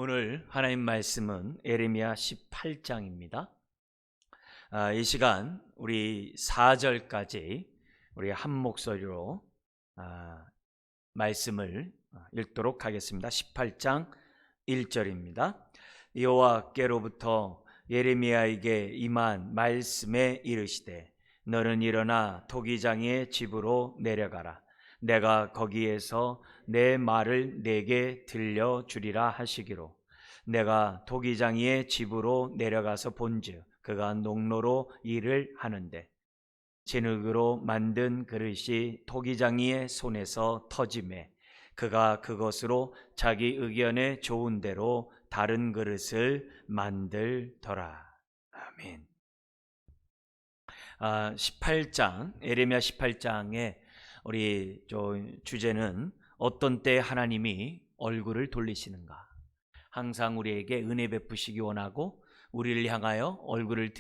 오늘 하나님 말씀은 예레미야 18장입니다. 이 시간 우리 4절까지 우리 한 목소리로 말씀을 읽도록 하겠습니다. 18장 1절입니다. 여호와께로부터 예레미야에게 임한 말씀에 이르시되 너는 일어나 토기장이의 집으로 내려가라. 내가 거기에서 내 말을 내게 들려주리라 하시기로 내가 토기장이의 집으로 내려가서 본즉 그가 농로로 일을 하는데 진흙으로 만든 그릇이 토기장이의 손에서 터지매 그가 그것으로 자기 의견에 좋은 대로 다른 그릇을 만들더라. 아멘. 18장 예레미야 18장의 우리 주제는 어떤 때 하나님이 얼굴을 돌리시는가. 항상 우리에게 은혜 베푸시기 원하고 우리를 향하여 얼굴을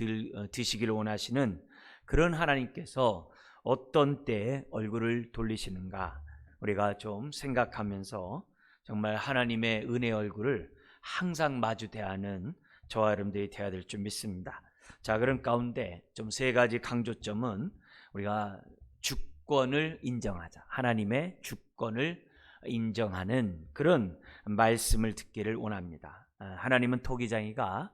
드시기를 원하시는 그런 하나님께서 어떤 때에 얼굴을 돌리시는가 우리가 좀 생각하면서 정말 하나님의 은혜 얼굴을 항상 마주 대하는 저와 여러분들이 되어야 될 줄 믿습니다. 자, 그런 가운데 좀 세 가지 강조점은 우리가 주권을 인정하자. 하나님의 주권을 인정하는 그런 말씀을 듣기를 원합니다. 하나님은 토기장이가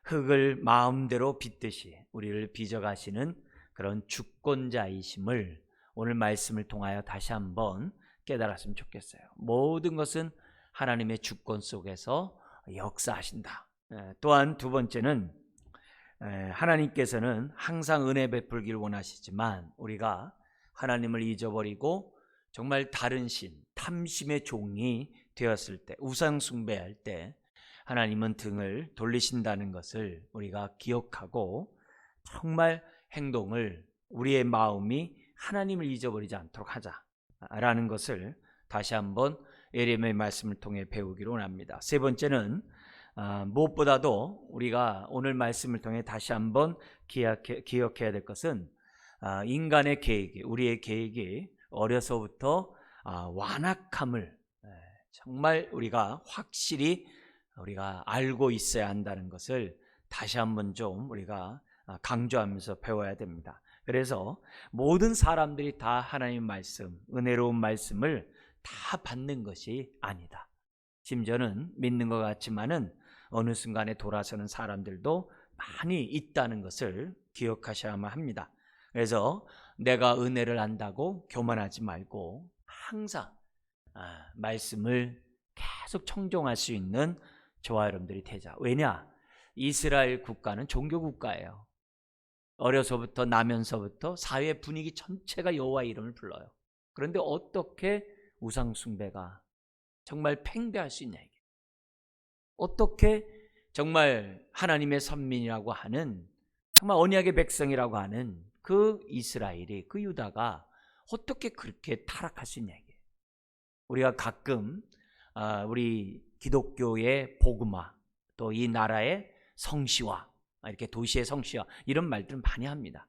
흙을 마음대로 빚듯이 우리를 빚어가시는 그런 주권자이심을 오늘 말씀을 통하여 다시 한번 깨달았으면 좋겠어요. 모든 것은 하나님의 주권 속에서 역사하신다. 또한 두 번째는 하나님께서는 항상 은혜 베풀기를 원하시지만 우리가 하나님을 잊어버리고 정말 다른 신, 탐심의 종이 되었을 때, 우상 숭배할 때 하나님은 등을 돌리신다는 것을 우리가 기억하고 정말 행동을 우리의 마음이 하나님을 잊어버리지 않도록 하자라는 것을 다시 한번 예레미야의 말씀을 통해 배우기로 원합니다. 세 번째는 무엇보다도 우리가 오늘 말씀을 통해 다시 한번 기억해야 될 것은 인간의 계획이, 우리의 계획이 어려서부터 완악함을 정말 우리가 확실히 우리가 알고 있어야 한다는 것을 다시 한번 좀 우리가 강조하면서 배워야 됩니다. 그래서 모든 사람들이 다 하나님의 말씀, 은혜로운 말씀을 다 받는 것이 아니다. 심지어는 믿는 것 같지만은 어느 순간에 돌아서는 사람들도 많이 있다는 것을 기억하셔야만 합니다. 그래서 내가 은혜를 안다고 교만하지 말고 항상 말씀을 계속 청종할 수 있는 저와 여러분들이 되자. 왜냐? 이스라엘 국가는 종교 국가예요. 어려서부터 나면서부터 사회 분위기 전체가 여호와 이름을 불러요. 그런데 어떻게 우상 숭배가 정말 팽배할 수 있냐 이게. 어떻게 정말 하나님의 선민이라고 하는 정말 언약의 백성이라고 하는 그 이스라엘이, 그 유다가 어떻게 그렇게 타락할 수 있냐 이게. 우리가 가끔 우리 기독교의 복음화, 또 이 나라의 성시화, 이렇게 도시의 성시화 이런 말들은 많이 합니다.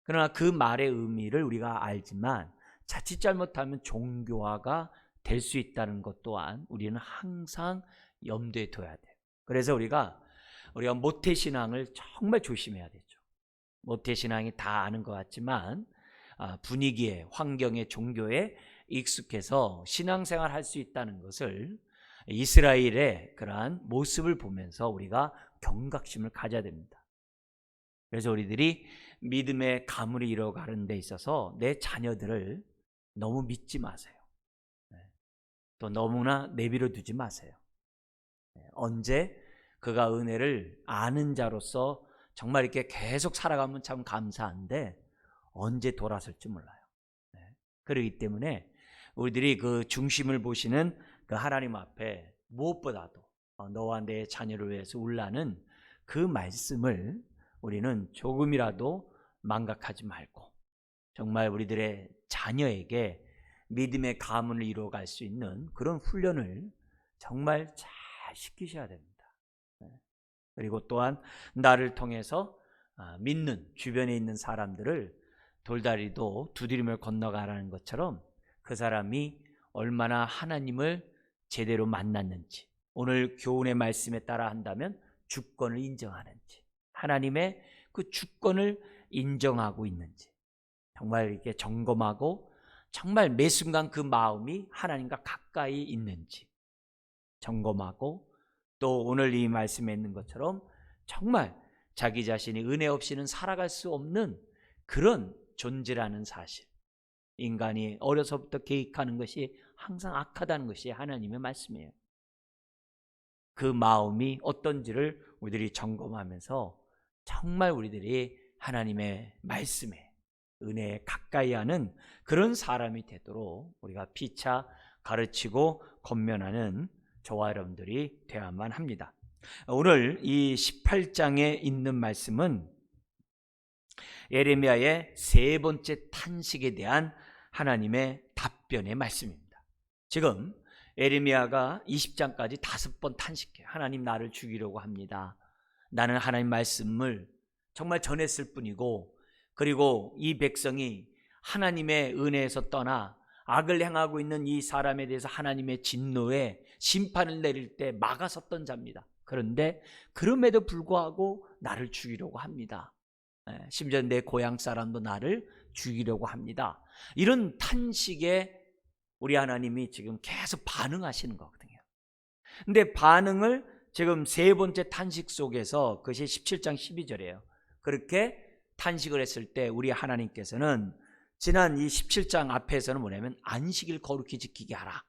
그러나 그 말의 의미를 우리가 알지만 자칫 잘못하면 종교화가 될 수 있다는 것 또한 우리는 항상 염두에 둬야 돼요. 그래서 우리가 모태신앙을 정말 조심해야 되죠. 모태신앙이 다 아는 것 같지만 분위기에, 환경에, 종교에 익숙해서 신앙생활 할 수 있다는 것을 이스라엘의 그러한 모습을 보면서 우리가 경각심을 가져야 됩니다. 그래서 우리들이 믿음의 가문을 이뤄가는 데 있어서 내 자녀들을 너무 믿지 마세요. 또 너무나 내버려 두지 마세요. 언제 그가 은혜를 아는 자로서 정말 이렇게 계속 살아가면 참 감사한데 언제 돌아설지 몰라요. 그렇기 때문에 우리들이 그 중심을 보시는 그 하나님 앞에 무엇보다도 너와 내 자녀를 위해서 울라는 그 말씀을 우리는 조금이라도 망각하지 말고 정말 우리들의 자녀에게 믿음의 가문을 이루어갈 수 있는 그런 훈련을 정말 잘 시키셔야 됩니다. 그리고 또한 나를 통해서 믿는 주변에 있는 사람들을 돌다리도 두드리며 건너가라는 것처럼 그 사람이 얼마나 하나님을 제대로 만났는지, 오늘 교훈의 말씀에 따라 한다면 주권을 인정하는지, 하나님의 그 주권을 인정하고 있는지, 정말 이렇게 점검하고 정말 매 순간 그 마음이 하나님과 가까이 있는지 점검하고, 또 오늘 이 말씀에 있는 것처럼 정말 자기 자신이 은혜 없이는 살아갈 수 없는 그런 존재라는 사실, 인간이 어려서부터 계획하는 것이 항상 악하다는 것이 하나님의 말씀이에요. 그 마음이 어떤지를 우리들이 점검하면서 정말 우리들이 하나님의 말씀에, 은혜에 가까이 하는 그런 사람이 되도록 우리가 피차 가르치고 권면하는 저와 여러분들이 되어야만 합니다. 오늘 이 18장에 있는 말씀은 예레미야의 세 번째 탄식에 대한 하나님의 답변의 말씀입니다. 지금 예레미야가 20장까지 5번 탄식해요. 하나님, 나를 죽이려고 합니다. 나는 하나님 말씀을 정말 전했을 뿐이고, 그리고 이 백성이 하나님의 은혜에서 떠나 악을 행하고 있는 이 사람에 대해서 하나님의 진노에 심판을 내릴 때 막아섰던 자입니다. 그런데 그럼에도 불구하고 나를 죽이려고 합니다. 심지어 내 고향 사람도 나를 죽이려고 합니다. 이런 탄식에 우리 하나님이 지금 계속 반응하시는 거거든요. 근데 반응을 지금 세 번째 탄식 속에서, 그것이 17장 12절이에요. 그렇게 탄식을 했을 때 우리 하나님께서는 지난 이 17장 앞에서는 뭐냐면 안식일 거룩히 지키게 하라,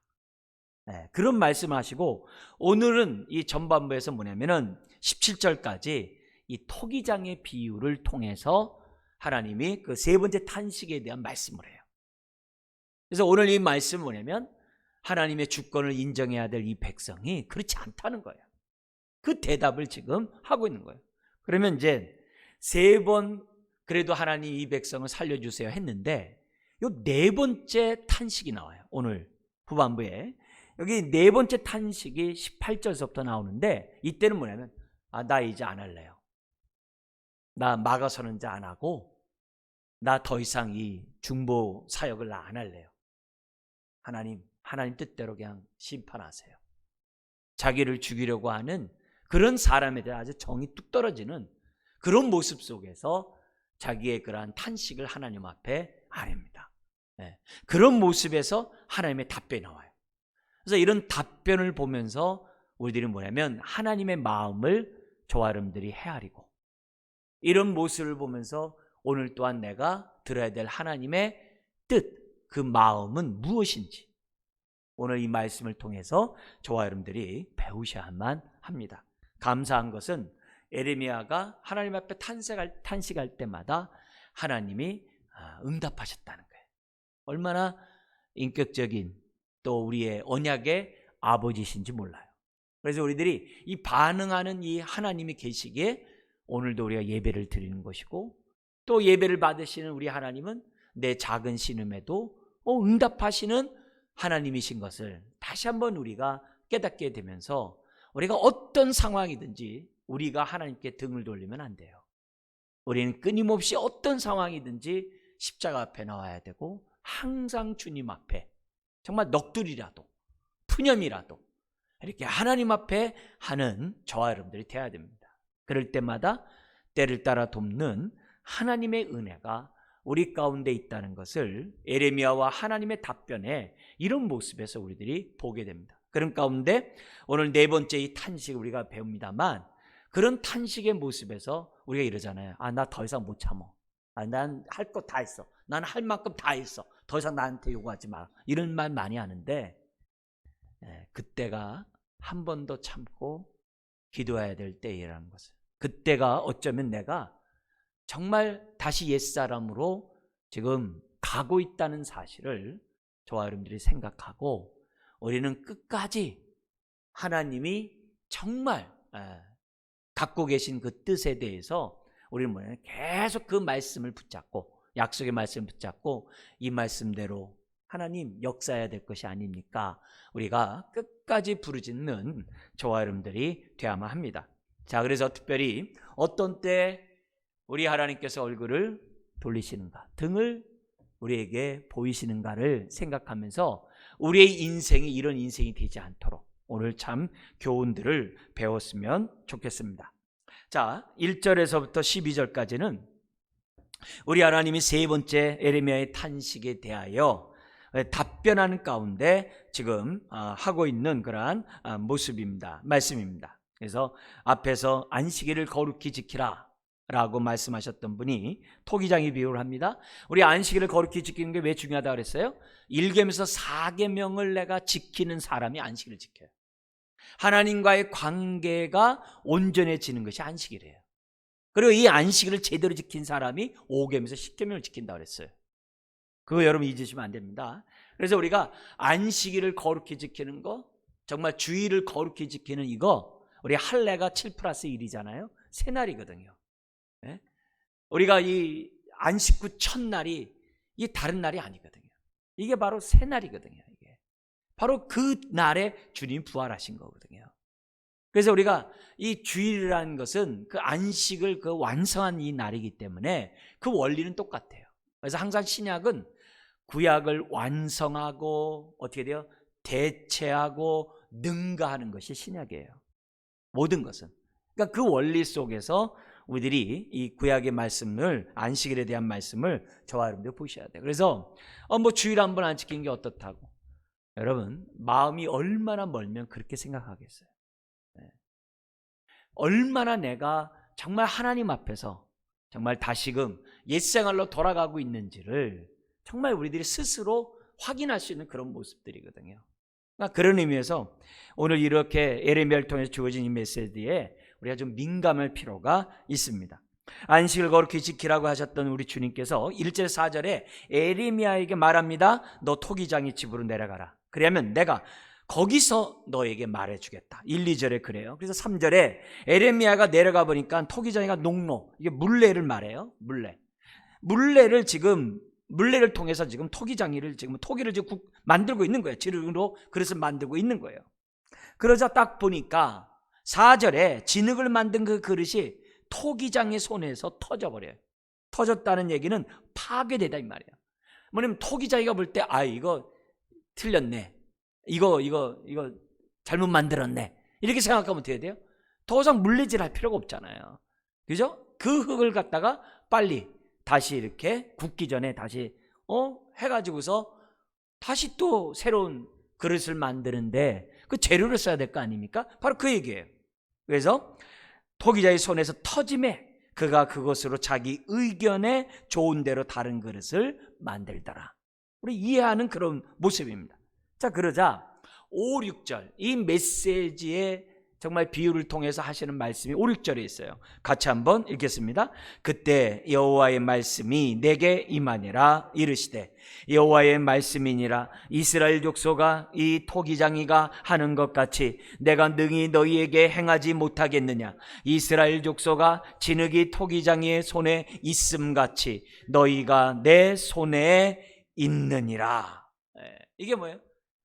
그런 말씀하시고, 오늘은 이 전반부에서 뭐냐면은 17절까지 이 토기장의 비유를 통해서 하나님이 그 세 번째 탄식에 대한 말씀을 해요. 그래서 오늘 이 말씀은 뭐냐면 하나님의 주권을 인정해야 될 이 백성이 그렇지 않다는 거예요. 그 대답을 지금 하고 있는 거예요. 그러면 이제 세 번 그래도 하나님 이 백성을 살려주세요 했는데, 요 네 번째 탄식이 나와요. 오늘 후반부에 여기 네 번째 탄식이 18절서부터 나오는데, 이때는 뭐냐면 나 이제 안 할래요. 나 막아서는 자 안 하고, 나 더 이상 이 중보 사역을 나 안 할래요. 하나님 뜻대로 그냥 심판하세요. 자기를 죽이려고 하는 그런 사람에 대해 아주 정이 뚝 떨어지는 그런 모습 속에서 자기의 그러한 탄식을 하나님 앞에 아뢰입니다. 그런 모습에서 하나님의 답변이 나와요. 그래서 이런 답변을 보면서 우리들이 뭐냐면 하나님의 마음을 저와 여러분들이 헤아리고, 이런 모습을 보면서 오늘 또한 내가 들어야 될 하나님의 뜻, 그 마음은 무엇인지 오늘 이 말씀을 통해서 저와 여러분들이 배우셔야만 합니다. 감사한 것은 예레미야가 하나님 앞에 탄식할 때마다 하나님이 응답하셨다는 거예요. 얼마나 인격적인 또 우리의 언약의 아버지신지 몰라요. 그래서 우리들이 이 반응하는 이 하나님이 계시기에 오늘도 우리가 예배를 드리는 것이고, 또 예배를 받으시는 우리 하나님은 내 작은 신음에도 응답하시는 하나님이신 것을 다시 한번 우리가 깨닫게 되면서, 우리가 어떤 상황이든지 우리가 하나님께 등을 돌리면 안 돼요. 우리는 끊임없이 어떤 상황이든지 십자가 앞에 나와야 되고, 항상 주님 앞에 정말 넋두리라도 푸념이라도 이렇게 하나님 앞에 하는 저와 여러분들이 되어야 됩니다. 그럴 때마다 때를 따라 돕는 하나님의 은혜가 우리 가운데 있다는 것을 예레미야와 하나님의 답변에 이런 모습에서 우리들이 보게 됩니다. 그런 가운데 오늘 네 번째 이 탄식을 우리가 배웁니다만, 그런 탄식의 모습에서 우리가 이러잖아요. 나 더 이상 못 참어. 난 할 거 다 했어. 난 할 만큼 다 했어. 더 이상 나한테 요구하지 마라. 이런 말 많이 하는데, 그때가 한 번 더 참고 기도해야 될 때이라는 것을, 그때가 어쩌면 내가 정말 다시 옛사람으로 지금 가고 있다는 사실을 저와 여러분들이 생각하고, 우리는 끝까지 하나님이 정말 갖고 계신 그 뜻에 대해서 우리는 뭐냐면 계속 그 말씀을 붙잡고, 약속의 말씀을 붙잡고 이 말씀대로 하나님 역사해야 될 것이 아닙니까? 우리가 끝까지 부르짖는 저와 여러분들이 되어야만 합니다. 자, 그래서 특별히 어떤 때 우리 하나님께서 얼굴을 돌리시는가, 등을 우리에게 보이시는가를 생각하면서 우리의 인생이 이런 인생이 되지 않도록 오늘 참 교훈들을 배웠으면 좋겠습니다. 자, 1절에서부터 12절까지는 우리 하나님이 세 번째 에레미야의 탄식에 대하여 답변하는 가운데 지금 하고 있는 그러한 모습입니다. 말씀입니다. 그래서 앞에서 안식일을 거룩히 지키라 라고 말씀하셨던 분이 토기장이 비유를 합니다. 우리 안식일을 거룩히 지키는 게 왜 중요하다고 그랬어요? 1계명에서 4계명을 내가 지키는 사람이 안식일을 지켜요. 하나님과의 관계가 온전해지는 것이 안식일이에요. 그리고 이 안식일을 제대로 지킨 사람이 5계명에서 10계명을 지킨다고 그랬어요. 그거 여러분 잊으시면 안 됩니다. 그래서 우리가 안식일을 거룩히 지키는 거, 정말 주일을 거룩히 지키는 이거, 우리 할례가 7+1이잖아요. 새 날이거든요. 네? 우리가 이 안식 후 첫날이 이 다른 날이 아니거든요. 이게 바로 새 날이거든요. 이게 바로 그 날에 주님 부활하신 거거든요. 그래서 우리가 이 주일이라는 것은 그 안식을 그 완성한 이 날이기 때문에 그 원리는 똑같아요. 그래서 항상 신약은 구약을 완성하고 어떻게 돼요? 대체하고 능가하는 것이 신약이에요. 모든 것은. 그러니까 그 원리 속에서 우리들이 이 구약의 말씀을, 안식일에 대한 말씀을 저와 여러분들 보셔야 돼요. 그래서 뭐 주일 한 번 안 지키는 게 어떻다고. 여러분, 마음이 얼마나 멀면 그렇게 생각하겠어요. 네. 얼마나 내가 정말 하나님 앞에서 정말 다시금 옛생활로 돌아가고 있는지를 정말 우리들이 스스로 확인할 수 있는 그런 모습들이거든요. 그러니까 그런 의미에서 오늘 이렇게 에레미야를 통해서 주어진 이 메시지에 우리가 좀 민감할 필요가 있습니다. 안식을 거룩히 지키라고 하셨던 우리 주님께서 1절 4절에 에레미야에게 말합니다. 너 토기장의 집으로 내려가라. 그러면 내가 거기서 너에게 말해주겠다. 1, 2절에 그래요. 그래서 3절에 에레미야가 내려가 보니까 토기장이가 농로, 이게 물레를 말해요. 물레를 통해서 지금 토기장이를 지금 토기를 지금 만들고 있는 거예요. 지름으로 그릇을 만들고 있는 거예요. 그러자 딱 보니까 4절에 진흙을 만든 그 그릇이 토기장의 손에서 터져버려요. 터졌다는 얘기는 파괴되다 이 말이에요. 뭐냐면 토기장이가 볼 때 이거 틀렸네. 이거 잘못 만들었네. 이렇게 생각하면 어떻게 돼요? 더 이상 물레질 할 필요가 없잖아요. 그죠? 그 흙을 갖다가 빨리 다시 이렇게 굽기 전에 다시 해가지고서 다시 또 새로운 그릇을 만드는데 그 재료를 써야 될 거 아닙니까? 바로 그 얘기예요. 그래서 토기자의 손에서 터짐에 그가 그것으로 자기 의견에 좋은 대로 다른 그릇을 만들더라. 우리 이해하는 그런 모습입니다. 자, 그러자 5, 6절 이 메시지의 정말 비유를 통해서 하시는 말씀이 5, 6절에 있어요. 같이 한번 읽겠습니다. 그때 여호와의 말씀이 내게 임하니라 이르시되 여호와의 말씀이니라 이스라엘 족속아 이 토기장이가 하는 것 같이 내가 능히 너희에게 행하지 못하겠느냐. 이스라엘 족속아 진흙이 토기장이의 손에 있음같이 너희가 내 손에 있느니라. 이게 뭐예요?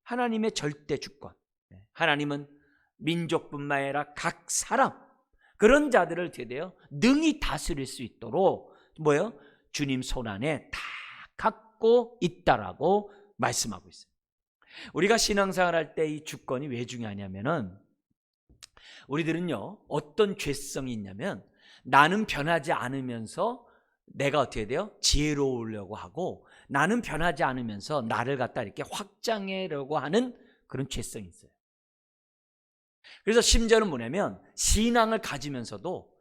하나님의 절대 주권. 하나님은 민족뿐만 아니라 각 사람, 그런 자들을 어떻게 돼요? 능히 다스릴 수 있도록 뭐예요? 주님 손 안에 다 갖고 있다라고 말씀하고 있어요. 우리가 신앙생활 할 때 이 주권이 왜 중요하냐면은 우리들은요 어떤 죄성이 있냐면 나는 변하지 않으면서 내가 어떻게 돼요? 지혜로우려고 하고 나는 변하지 않으면서 나를 갖다 이렇게 확장하려고 하는 그런 죄성이 있어요. 그래서 심지어는 뭐냐면 신앙을 가지면서도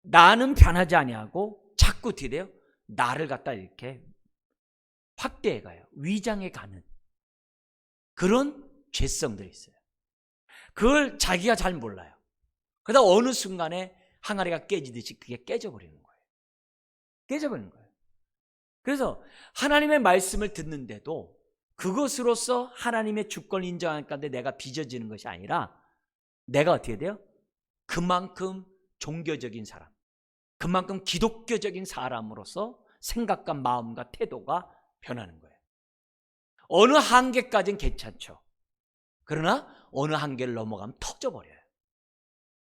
나는 변하지 아니하고 자꾸 어떻게 돼요? 나를 갖다 이렇게 확대해 가요. 위장해 가는 그런 죄성들이 있어요. 그걸 자기가 잘 몰라요. 그러다 어느 순간에 항아리가 깨지듯이 그게 깨져버리는 거예요. 깨져버리는 거예요. 그래서 하나님의 말씀을 듣는데도 그것으로서 하나님의 주권을 인정하는 가운데 내가 빚어지는 것이 아니라 내가 어떻게 돼요? 그만큼 종교적인 사람, 그만큼 기독교적인 사람으로서 생각과 마음과 태도가 변하는 거예요. 어느 한계까지는 괜찮죠. 그러나 어느 한계를 넘어가면 터져버려요.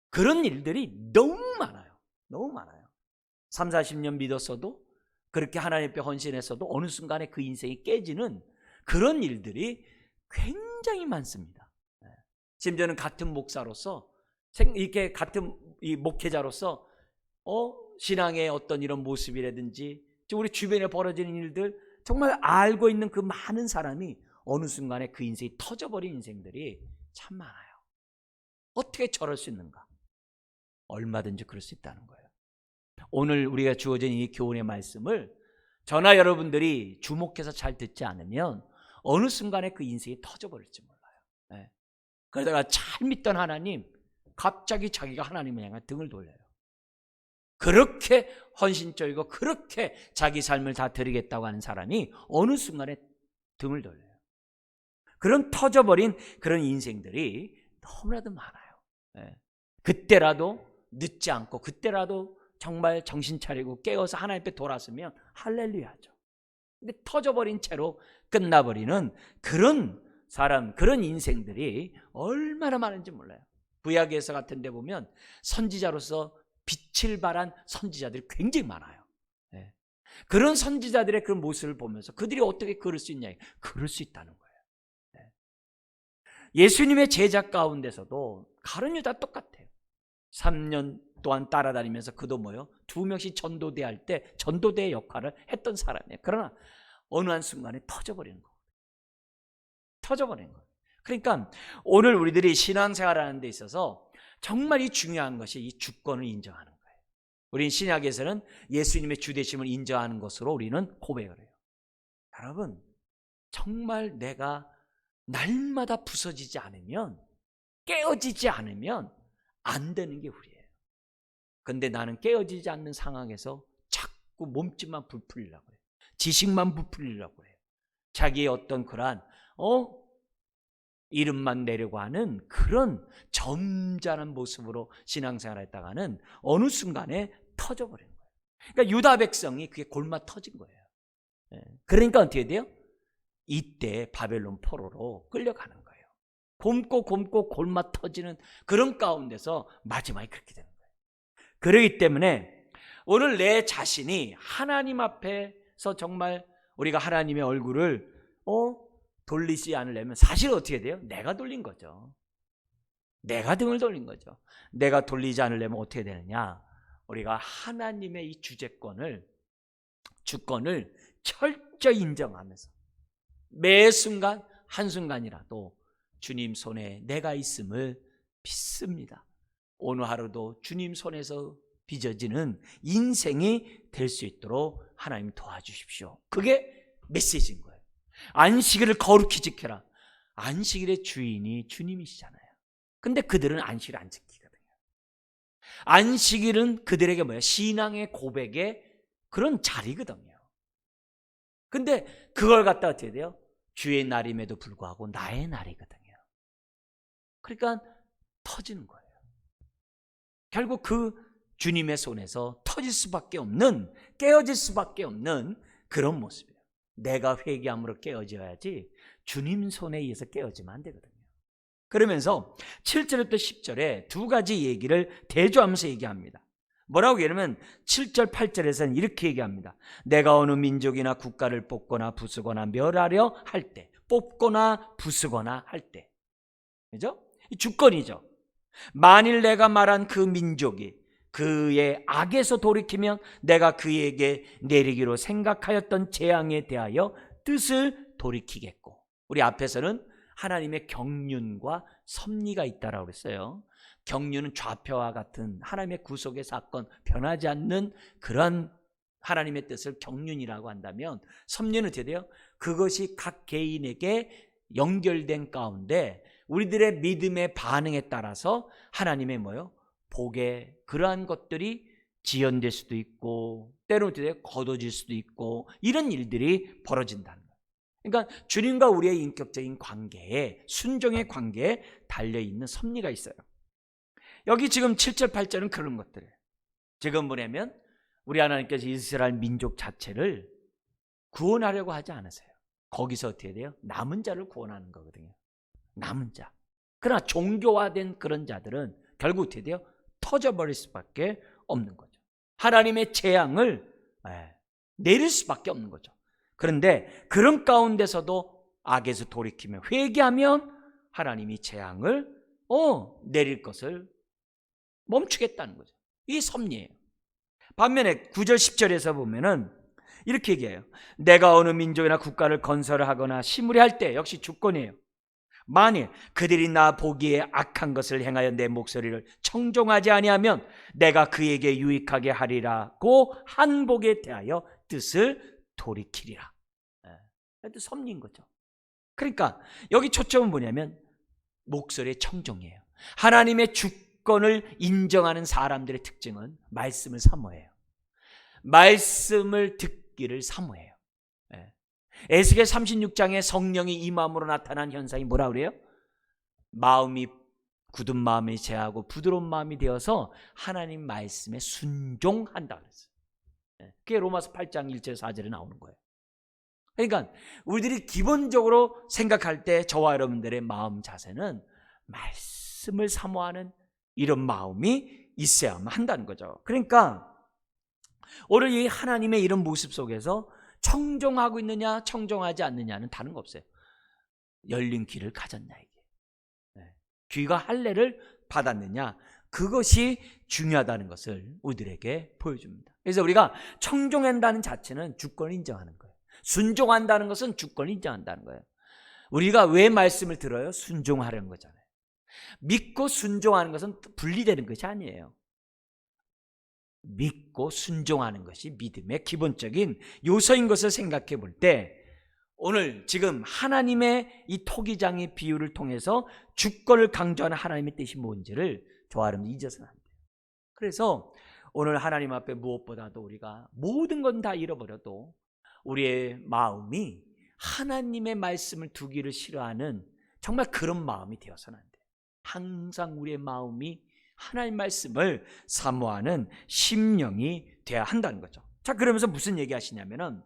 그런 일들이 너무 많아요. 너무 많아요. 3, 40년 믿었어도 그렇게 하나님 앞에 헌신했어도 어느 순간에 그 인생이 깨지는 그런 일들이 굉장히 많습니다. 심지어는 같은 목사로서 이렇게 같은 이 목회자로서 신앙의 어떤 이런 모습이라든지 우리 주변에 벌어지는 일들 정말 알고 있는 그 많은 사람이 어느 순간에 그 인생이 터져버린 인생들이 참 많아요. 어떻게 저럴 수 있는가? 얼마든지 그럴 수 있다는 거예요. 오늘 우리가 주어진 이 교훈의 말씀을 저나 여러분들이 주목해서 잘 듣지 않으면 어느 순간에 그 인생이 터져버릴지 몰라요. 그러다가 잘 믿던 하나님 갑자기 자기가 하나님을 향해 등을 돌려요. 그렇게 헌신적이고 그렇게 자기 삶을 다 드리겠다고 하는 사람이 어느 순간에 등을 돌려요. 그런 터져버린 그런 인생들이 너무나도 많아요. 그때라도 늦지 않고 그때라도 정말 정신 차리고 깨어서 하나님 앞에 돌아서면 할렐루야죠. 근데 터져버린 채로 끝나버리는 그런 사람, 그런 인생들이 얼마나 많은지 몰라요. 구약에서 같은 데 보면 선지자로서 빛을 발한 선지자들이 굉장히 많아요. 그런 선지자들의 그 모습을 보면서 그들이 어떻게 그럴 수 있냐? 그럴 수 있다는 거예요. 예수님의 제자 가운데서도 가룟 유다 똑같아요. 3년 동안 따라다니면서 그도 뭐요? 2명씩 전도대 할 때 전도대의 역할을 했던 사람이에요. 그러나 어느 한순간에 터져버리는 거예요. 터져버리는 거예요. 그러니까 오늘 우리들이 신앙생활하는 데 있어서 정말 이 중요한 것이 이 주권을 인정하는 거예요. 우리는 신약에서는 예수님의 주되심을 인정하는 것으로 우리는 고백을 해요. 여러분, 정말 내가 날마다 부서지지 않으면, 깨어지지 않으면 안 되는 게 우리예요. 근데 나는 깨어지지 않는 상황에서 자꾸 몸집만 부풀리려고 해요. 지식만 부풀리려고 해요. 자기의 어떤 그러한 이름만 내려고 하는 그런 점잖은 모습으로 신앙생활을 했다가는 어느 순간에 터져버리는 거예요. 그러니까 유다 백성이 그게 골마 터진 거예요. 그러니까 어떻게 돼요? 이때 바벨론 포로로 끌려가는 거예요. 곰고 골마 터지는 그런 가운데서 마지막에 그렇게 되는 거예요. 그렇기 때문에 오늘 내 자신이 하나님 앞에서 정말 우리가 하나님의 얼굴을 돌리지 않으려면 사실 어떻게 돼요? 내가 돌린 거죠. 내가 등을 돌린 거죠. 내가 돌리지 않으려면 어떻게 되느냐? 우리가 하나님의 이 주권을 철저히 인정하면서 매 순간 한순간이라도 주님 손에 내가 있음을 믿습니다. 오늘 하루도 주님 손에서 빚어지는 인생이 될 수 있도록 하나님 도와주십시오. 그게 메시지인 거예요. 안식일을 거룩히 지켜라. 안식일의 주인이 주님이시잖아요. 근데 그들은 안식일을 안 지키거든요. 안식일은 그들에게 뭐예요? 신앙의 고백의 그런 자리거든요. 근데 그걸 갖다 어떻게 돼요? 주의 날임에도 불구하고 나의 날이거든요. 그러니까 터지는 거예요. 결국 그 주님의 손에서 터질 수밖에 없는, 깨어질 수밖에 없는 그런 모습이에요. 내가 회개함으로 깨어져야지 주님 손에 의해서 깨어지면 안 되거든요. 그러면서 7절부터 10절에 두 가지 얘기를 대조하면서 얘기합니다. 뭐라고 얘기하면 7절 8절에서는 이렇게 얘기합니다. 내가 어느 민족이나 국가를 뽑거나 부수거나 멸하려 할 때, 뽑거나 부수거나 할 때, 그죠? 이 주권이죠. 만일 내가 말한 그 민족이 그의 악에서 돌이키면 내가 그에게 내리기로 생각하였던 재앙에 대하여 뜻을 돌이키겠고, 우리 앞에서는 하나님의 경륜과 섭리가 있다라고 그랬어요. 경륜은 좌표와 같은 하나님의 구속의 사건, 변하지 않는 그런 하나님의 뜻을 경륜이라고 한다면, 섭리는 어떻게 돼요? 그것이 각 개인에게 연결된 가운데 우리들의 믿음의 반응에 따라서 하나님의 뭐요? 복의 그러한 것들이 지연될 수도 있고 때로는 어떻게 돼요? 거둬질 수도 있고 이런 일들이 벌어진다는 거예요. 그러니까 주님과 우리의 인격적인 관계에, 순종의 관계에 달려있는 섭리가 있어요. 여기 지금 7절 8절은 그런 것들이에요. 지금 뭐냐면 우리 하나님께서 이스라엘 민족 자체를 구원하려고 하지 않으세요. 거기서 어떻게 돼요? 남은 자를 구원하는 거거든요. 남은 자. 그러나 종교화된 그런 자들은 결국 어떻게 돼요? 터져버릴 수밖에 없는 거죠. 하나님의 재앙을 내릴 수밖에 없는 거죠. 그런데 그런 가운데서도 악에서 돌이키며 회개하면 하나님이 재앙을 내릴 것을 멈추겠다는 거죠. 이게 섭리예요. 반면에 9절 10절에서 보면은 이렇게 얘기해요. 내가 어느 민족이나 국가를 건설하거나 심으려 할 때, 역시 주권이에요. 만일 그들이 나 보기에 악한 것을 행하여 내 목소리를 청종하지 아니하면 내가 그에게 유익하게 하리라고 한 복에 대하여 뜻을 돌이키리라. 또 섭리인 거죠. 그러니까 여기 초점은 뭐냐면 목소리의 청종이에요. 하나님의 주권을 인정하는 사람들의 특징은 말씀을 사모해요. 말씀을 듣기를 사모해요. 에스겔 36장에 성령이 임함으로 나타난 현상이 뭐라 그래요? 마음이 굳은 마음이 제하고 부드러운 마음이 되어서 하나님 말씀에 순종한다 그랬어요. 그게 로마서 8장 1절 4절에 나오는 거예요. 그러니까 우리들이 기본적으로 생각할 때 저와 여러분들의 마음 자세는 말씀을 사모하는 이런 마음이 있어야만 한다는 거죠. 그러니까 오늘 이 하나님의 이런 모습 속에서 청종하고 있느냐 청종하지 않느냐는 다른 거 없어요. 열린 귀를 가졌냐 이게. 귀가 할례를 받았느냐, 그것이 중요하다는 것을 우리들에게 보여줍니다. 그래서 우리가 청종한다는 자체는 주권을 인정하는 거예요. 순종한다는 것은 주권을 인정한다는 거예요. 우리가 왜 말씀을 들어요? 순종하려는 거잖아요. 믿고 순종하는 것은 분리되는 것이 아니에요. 믿고 순종하는 것이 믿음의 기본적인 요소인 것을 생각해 볼 때, 오늘 지금 하나님의 이 토기장의 비유를 통해서 주권을 강조하는 하나님의 뜻이 뭔지를 저와 여러분 잊어서는 안 돼요. 그래서 오늘 하나님 앞에 무엇보다도 우리가 모든 건 다 잃어버려도 우리의 마음이 하나님의 말씀을 두기를 싫어하는 정말 그런 마음이 되어서는 안 돼요. 항상 우리의 마음이 하나님 말씀을 사모하는 심령이 돼야 한다는 거죠. 자, 그러면서 무슨 얘기 하시냐면은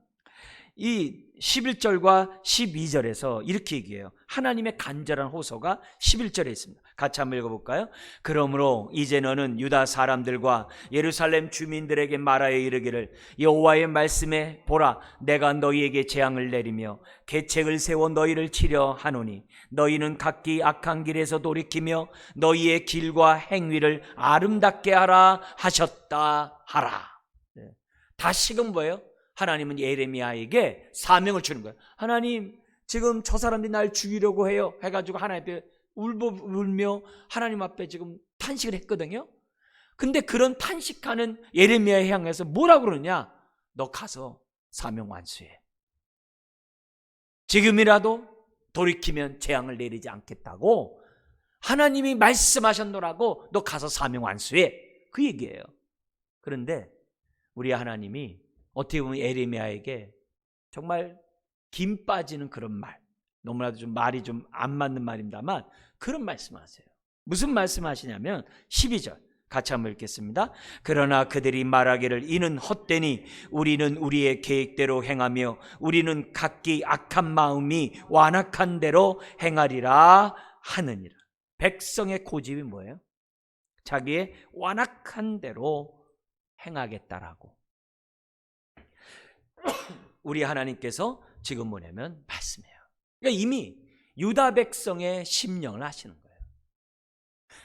이 11절과 12절에서 이렇게 얘기해요. 하나님의 간절한 호소가 11절에 있습니다. 같이 한번 읽어볼까요? 그러므로 이제 너는 유다 사람들과 예루살렘 주민들에게 말하여 이르기를 여호와의 말씀에 보라, 내가 너희에게 재앙을 내리며 계책을 세워 너희를 치려 하노니 너희는 각기 악한 길에서 돌이키며 너희의 길과 행위를 아름답게 하라 하셨다 하라. 다시금 뭐예요? 하나님은 예레미야에게 사명을 주는 거예요. 하나님, 지금 저 사람들이 날 죽이려고 해요 해가지고 하나님 앞에 울며 하나님 앞에 지금 탄식을 했거든요. 근데 그런 탄식하는 예레미야에 향해서 뭐라고 그러냐? 너 가서 사명 완수해. 지금이라도 돌이키면 재앙을 내리지 않겠다고 하나님이 말씀하셨노라고 너 가서 사명 완수해. 그 얘기예요. 그런데 우리 하나님이 어떻게 보면 예레미야에게 정말 김 빠지는 그런 말, 너무나도 좀 말이 좀 안 맞는 말입니다만 그런 말씀하세요. 무슨 말씀하시냐면 12절 같이 한번 읽겠습니다. 그러나 그들이 말하기를 이는 헛되니 우리는 우리의 계획대로 행하며 우리는 각기 악한 마음이 완악한 대로 행하리라 하느니라. 백성의 고집이 뭐예요? 자기의 완악한 대로 행하겠다라고. 우리 하나님께서 지금 뭐냐면 말씀이에요. 그러니까 이미 유다 백성의 심령을 아시는 거예요.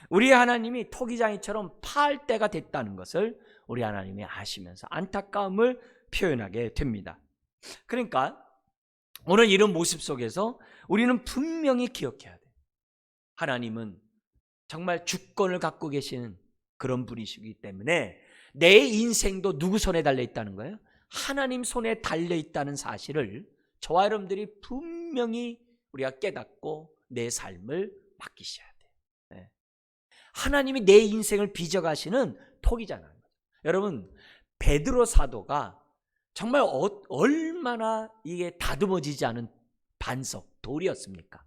우리 하나님이 토기장이처럼 파할 때가 됐다는 것을 우리 하나님이 아시면서 안타까움을 표현하게 됩니다. 그러니까 오늘 이런 모습 속에서 우리는 분명히 기억해야 돼요. 하나님은 정말 주권을 갖고 계시는 그런 분이시기 때문에 내 인생도 누구 손에 달려 있다는 거예요? 하나님 손에 달려있다는 사실을 저와 여러분들이 분명히 우리가 깨닫고 내 삶을 맡기셔야 돼요. 하나님이 내 인생을 빚어가시는 톡이잖아요. 여러분, 베드로 사도가 정말 얼마나 이게 다듬어지지 않은 반석, 돌이었습니까?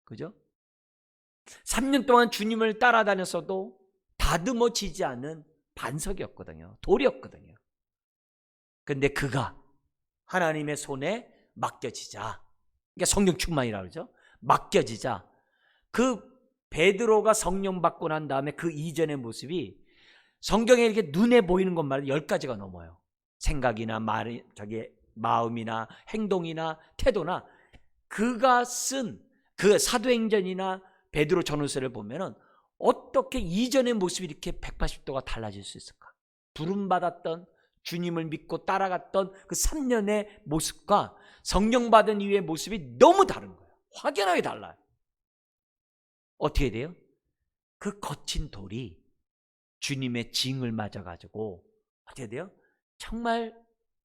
그죠? 3년 동안 주님을 따라다녔어도 다듬어지지 않은 반석이었거든요. 돌이었거든요. 근데 그가 하나님의 손에 맡겨지자, 그러니까 성령 충만이라고 그러죠. 맡겨지자 그 베드로가 성령 받고 난 다음에 그 이전의 모습이 성경에 이렇게 눈에 보이는 것만 10가지가 넘어요. 생각이나 말, 마음이나 행동이나 태도나 그가 쓴 그 사도행전이나 베드로 전후서를 보면은 어떻게 이전의 모습이 이렇게 180도가 달라질 수 있을까? 부름받았던, 주님을 믿고 따라갔던 그 3년의 모습과 성령 받은 이후의 모습이 너무 다른 거예요. 확연하게 달라요. 어떻게 돼요? 그 거친 돌이 주님의 징을 맞아가지고 어떻게 돼요? 정말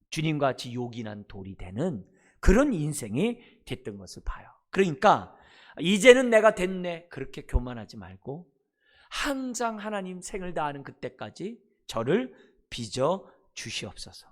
주님과 같이 요긴한 돌이 되는 그런 인생이 됐던 것을 봐요. 그러니까 이제는 내가 됐네 그렇게 교만하지 말고 항상 하나님 생을 다하는 그때까지 저를 빚어 주시옵소서.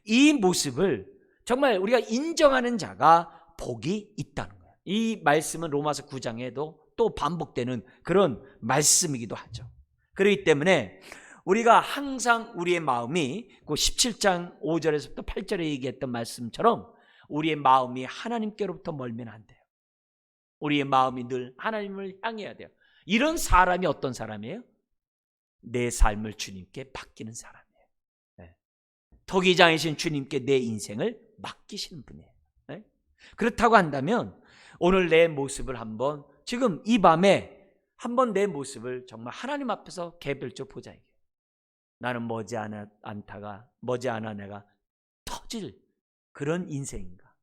이 모습을 정말 우리가 인정하는 자가 복이 있다는 거예요. 이 말씀은 로마서 9장에도 또 반복되는 그런 말씀이기도 하죠. 그렇기 때문에 우리가 항상 우리의 마음이 그 17장 5절에서부터 8절에 얘기했던 말씀처럼 우리의 마음이 하나님께로부터 멀면 안 돼요. 우리의 마음이 늘 하나님을 향해야 돼요. 이런 사람이 어떤 사람이에요? 내 삶을 주님께 맡기는 사람이에요. 토기장이신 주님께 내 인생을 맡기시는 분이에요. 그렇다고 한다면 오늘 내 모습을 한번 지금 이 밤에 한번 내 모습을 정말 하나님 앞에서 개별적으로 보자. 나는 머지않아 내가 터질 그런 인생인가?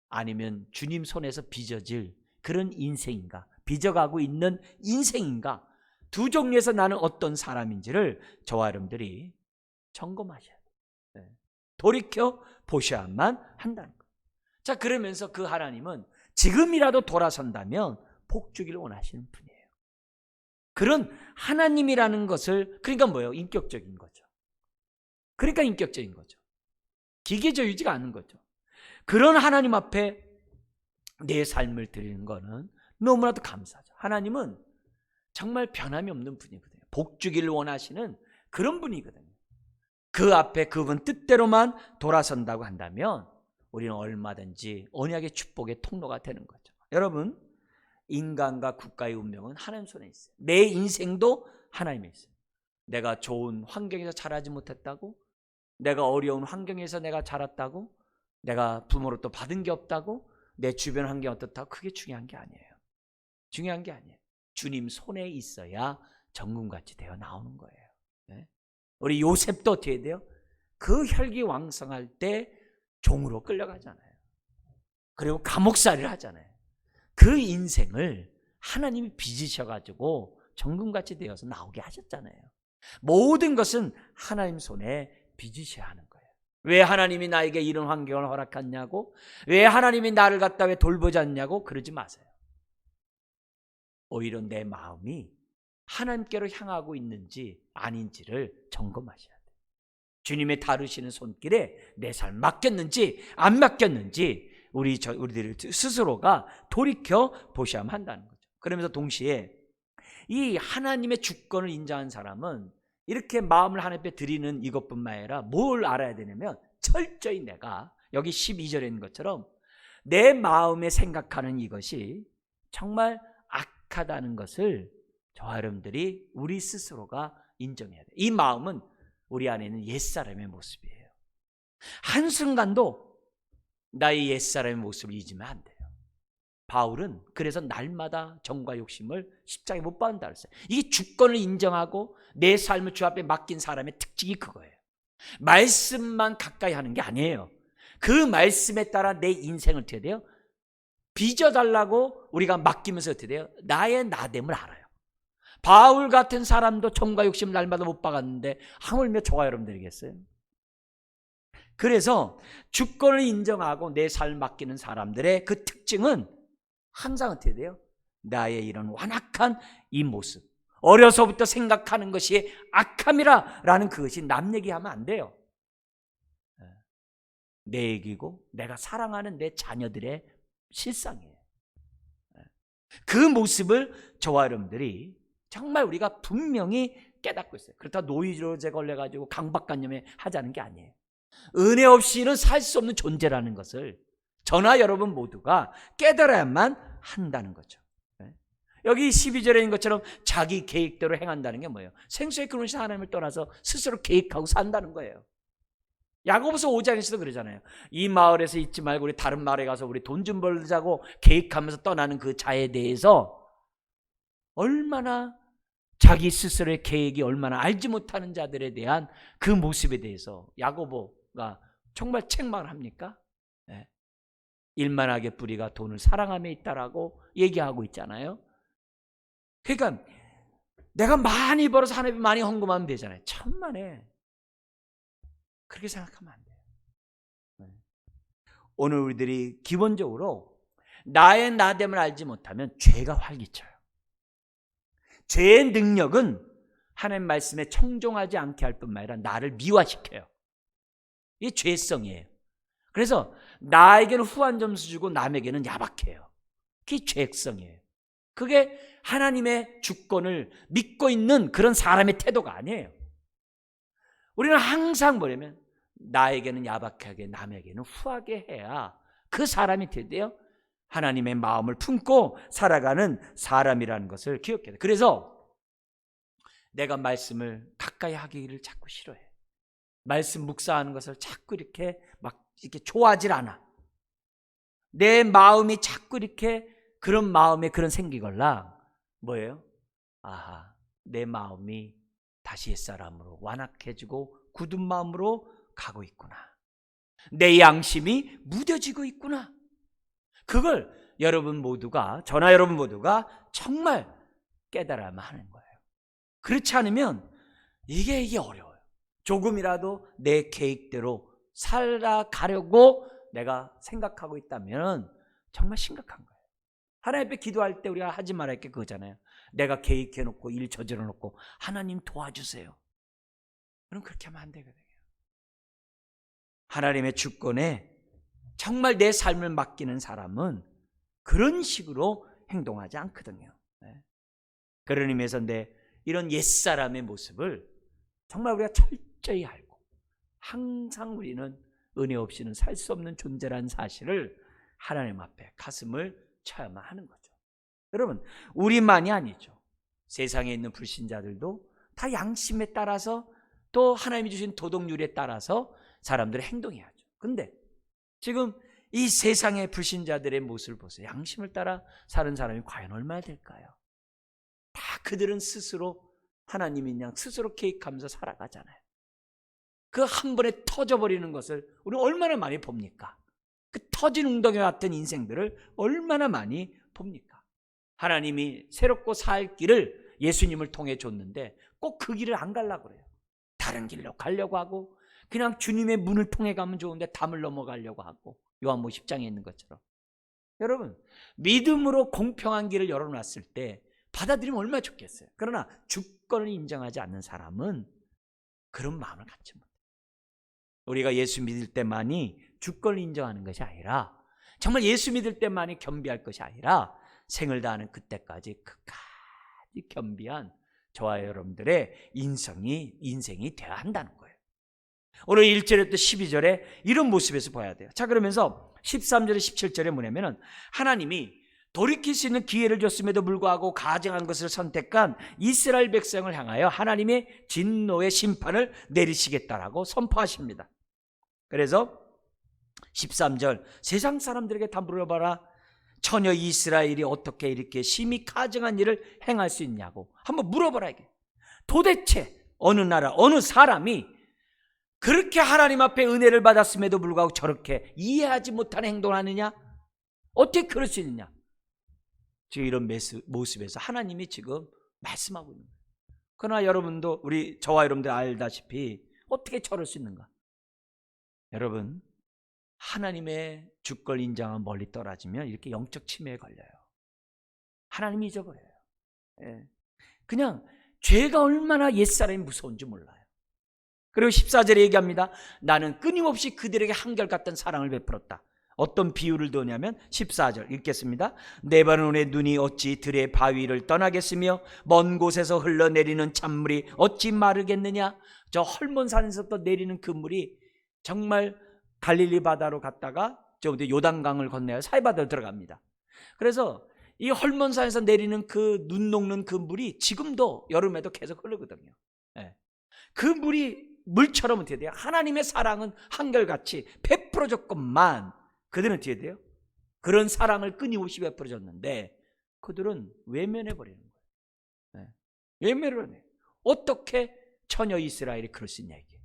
아니면 주님 손에서 빚어질 그런 인생인가? 빚어가고 있는 인생인가? 두 종류에서 나는 어떤 사람인지를 저와 여러분들이 점검하셔야 돼요. 돌이켜 보셔야만 한다는 거예요. 자, 그러면서 그 하나님은 지금이라도 돌아선다면 복 주기를 원하시는 분이에요. 그런 하나님이라는 것을 그러니까 뭐예요? 인격적인 거죠. 그러니까 인격적인 거죠. 기계적이지가 않은 거죠. 그런 하나님 앞에 내 삶을 드리는 거는 너무나도 감사하죠. 하나님은 정말 변함이 없는 분이거든요. 복 주기를 원하시는 그런 분이거든요. 그 앞에 그분 뜻대로만 돌아선다고 한다면 우리는 얼마든지 언약의 축복의 통로가 되는 거죠. 여러분, 인간과 국가의 운명은 하나님 손에 있어요. 내 인생도 하나님에 있어요. 내가 좋은 환경에서 자라지 못했다고, 내가 어려운 환경에서 내가 자랐다고, 내가 부모로부터 받은 게 없다고, 내 주변 환경이 어떻다고, 그게 중요한 게 아니에요. 중요한 게 아니에요. 주님 손에 있어야 정금같이 되어 나오는 거예요. 우리 요셉도 어떻게 돼요? 그 혈기왕성할 때 종으로 끌려가잖아요. 그리고 감옥살이를 하잖아요. 그 인생을 하나님이 빚으셔가지고 정금같이 되어서 나오게 하셨잖아요. 모든 것은 하나님 손에 빚으셔야 하는 거예요. 왜 하나님이 나에게 이런 환경을 허락했냐고, 왜 하나님이 나를 갖다 왜 돌보지 않냐고 그러지 마세요. 오히려 내 마음이 하나님께로 향하고 있는지 아닌지를 점검하셔야 돼요. 주님의 다루시는 손길에 내 삶 맡겼는지 안 맡겼는지 우리들 스스로가 돌이켜 보셔야만 한다는 거죠. 그러면서 동시에 이 하나님의 주권을 인정한 사람은 이렇게 마음을 하나님께 드리는 이것뿐만 아니라 뭘 알아야 되냐면 철저히 내가 여기 12절에 있는 것처럼 내 마음에 생각하는 이것이 정말 악하다는 것을 저와 여러분들이 우리 스스로가 인정해야 돼요. 이 마음은 우리 안에 있는 옛사람의 모습이에요. 한순간도 나의 옛사람의 모습을 잊으면 안 돼요. 바울은 그래서 날마다 정과 욕심을 십자가에 못 박는다 그랬어요. 이게 주권을 인정하고 내 삶을 주 앞에 맡긴 사람의 특징이 그거예요. 말씀만 가까이 하는 게 아니에요. 그 말씀에 따라 내 인생을 어떻게 돼요? 빚어달라고 우리가 맡기면서 어떻게 돼요? 나의 나됨을 알아요. 바울 같은 사람도 정과 욕심 날마다 못 박았는데 하물며 저와 여러분들이겠어요? 그래서 주권을 인정하고 내 삶을 맡기는 사람들의 그 특징은 항상 어떻게 돼요? 나의 이런 완악한 이 모습, 어려서부터 생각하는 것이 악함이라는 그것이 남 얘기하면 안 돼요. 내 얘기고 내가 사랑하는 내 자녀들의 실상이에요. 그 모습을 저와 여러분들이 정말 우리가 분명히 깨닫고 있어요. 그렇다고 노이로제 걸려가지고 강박관념에 하자는 게 아니에요. 은혜 없이는 살 수 없는 존재라는 것을 저나 여러분 모두가 깨달아야만 한다는 거죠. 여기 12절에 있는 것처럼 자기 계획대로 행한다는 게 뭐예요? 생수의 근원이신 하나님을 떠나서 스스로 계획하고 산다는 거예요. 야고보서 5장에서도 그러잖아요. 이 마을에서 있지 말고 우리 다른 마을에 가서 우리 돈 좀 벌자고 계획하면서 떠나는 그 자에 대해서 얼마나 자기 스스로의 계획이 얼마나 알지 못하는 자들에 대한 그 모습에 대해서 야고보가 정말 책망을 합니까? 네. 일만하게 뿌리가 돈을 사랑함에 있다라고 얘기하고 있잖아요. 그러니까 내가 많이 벌어서 하나님이 많이 헌금하면 되잖아요. 천만에 그렇게 생각하면 안 돼요. 네. 오늘 우리들이 기본적으로 나의 나됨을 알지 못하면 죄가 활기쳐요. 죄의 능력은 하나님 말씀에 청종하지 않게 할 뿐만 아니라 나를 미화시켜요. 이게 죄성이에요. 그래서 나에게는 후한 점수 주고 남에게는 야박해요. 그게 죄성이에요. 그게 하나님의 주권을 믿고 있는 그런 사람의 태도가 아니에요. 우리는 항상 뭐냐면 나에게는 야박하게 남에게는 후하게 해야 그 사람이 되대요. 하나님의 마음을 품고 살아가는 사람이라는 것을 기억해야 돼요. 그래서 내가 말씀을 가까이 하기를 자꾸 싫어해. 말씀 묵상하는 것을 자꾸 이렇게 좋아하질 않아. 내 마음이 자꾸 이렇게 그런 마음에 그런 생기걸라 뭐예요? 아하, 내 마음이 다시 옛사람으로 완악해지고 굳은 마음으로 가고 있구나. 내 양심이 무뎌지고 있구나. 그걸 여러분 모두가, 저나 여러분 모두가 정말 깨달아야만 하는 거예요. 그렇지 않으면 이게 어려워요. 조금이라도 내 계획대로 살아가려고 내가 생각하고 있다면 정말 심각한 거예요. 하나님 앞에 기도할 때 우리가 하지 말아야 할 게 그거잖아요. 내가 계획해놓고 일 저질러놓고 하나님 도와주세요. 그럼 그렇게 하면 안 되거든요. 하나님의 주권에 정말 내 삶을 맡기는 사람은 그런 식으로 행동하지 않거든요. 그런 의미에서 이런 옛사람의 모습을 정말 우리가 철저히 알고 항상 우리는 은혜 없이는 살 수 없는 존재라는 사실을 하나님 앞에 가슴을 쳐야만 하는 거죠. 여러분, 우리만이 아니죠. 세상에 있는 불신자들도 다 양심에 따라서 또 하나님이 주신 도덕률에 따라서 사람들의 행동해야죠. 근데 지금 이 세상의 불신자들의 모습을 보세요. 양심을 따라 사는 사람이 과연 얼마나 될까요? 다 그들은 스스로 하나님인 양 스스로 계획하면서 살아가잖아요. 그 한 번에 터져버리는 것을 우리 얼마나 많이 봅니까? 그 터진 웅덩이 같은 인생들을 얼마나 많이 봅니까? 하나님이 새롭고 살 길을 예수님을 통해 줬는데 꼭 그 길을 안 가려고 그래요. 다른 길로 가려고 하고 그냥 주님의 문을 통해 가면 좋은데 담을 넘어가려고 하고 요한복음 10장에 있는 것처럼. 여러분, 믿음으로 공평한 길을 열어놨을 때 받아들이면 얼마나 좋겠어요. 그러나 주권을 인정하지 않는 사람은 그런 마음을 갖지 못해요. 우리가 예수 믿을 때만이 주권을 인정하는 것이 아니라 정말 예수 믿을 때만이 겸비할 것이 아니라 생을 다하는 그때까지 끝까지 겸비한 저와 여러분들의 인생이 되어야 한다는 거예요. 오늘 1절부터 12절에 이런 모습에서 봐야 돼요. 자, 그러면서 13절에 17절에 뭐냐면은 하나님이 돌이킬 수 있는 기회를 줬음에도 불구하고 가증한 것을 선택한 이스라엘 백성을 향하여 하나님의 진노의 심판을 내리시겠다라고 선포하십니다. 그래서 13절, 세상 사람들에게 다 물어봐라. 처녀 이스라엘이 어떻게 이렇게 심히 가증한 일을 행할 수 있냐고 한번 물어봐라. 이게 도대체 어느 나라 어느 사람이 그렇게 하나님 앞에 은혜를 받았음에도 불구하고 저렇게 이해하지 못하는 행동을 하느냐? 어떻게 그럴 수 있느냐? 지금 이런 모습에서 하나님이 지금 말씀하고 있는 거예요. 그러나 여러분도 저와 여러분들 알다시피 어떻게 저럴 수 있는가? 여러분, 하나님의 주권 인정은 멀리 떨어지면 이렇게 영적 침해에 걸려요. 하나님이 잊어버려요. 그냥 죄가 얼마나 옛사람이 무서운지 몰라요. 그리고 14절에 얘기합니다. 나는 끊임없이 그들에게 한결같은 사랑을 베풀었다. 어떤 비유를 두냐면 14절 읽겠습니다. 네바논의 눈이 어찌 들의 바위를 떠나겠으며 먼 곳에서 흘러내리는 찬물이 어찌 마르겠느냐. 저 헐몬산에서부터 내리는 그 물이 정말 갈릴리 바다로 갔다가 저 요단강을 건너야 사해바다로 들어갑니다. 그래서 이 헐몬산에서 내리는 그 눈 녹는 그 물이 지금도 여름에도 계속 흐르거든요. 그 물이 물처럼 어떻게 돼요? 하나님의 사랑은 한결같이 베풀어졌건만 그들은 어떻게 돼요? 그런 사랑을 끊임없이 베풀어졌는데 그들은 외면해버리는 거예요. 예매를 하네. 어떻게 처녀 이스라엘이 그럴 수 있냐 이게.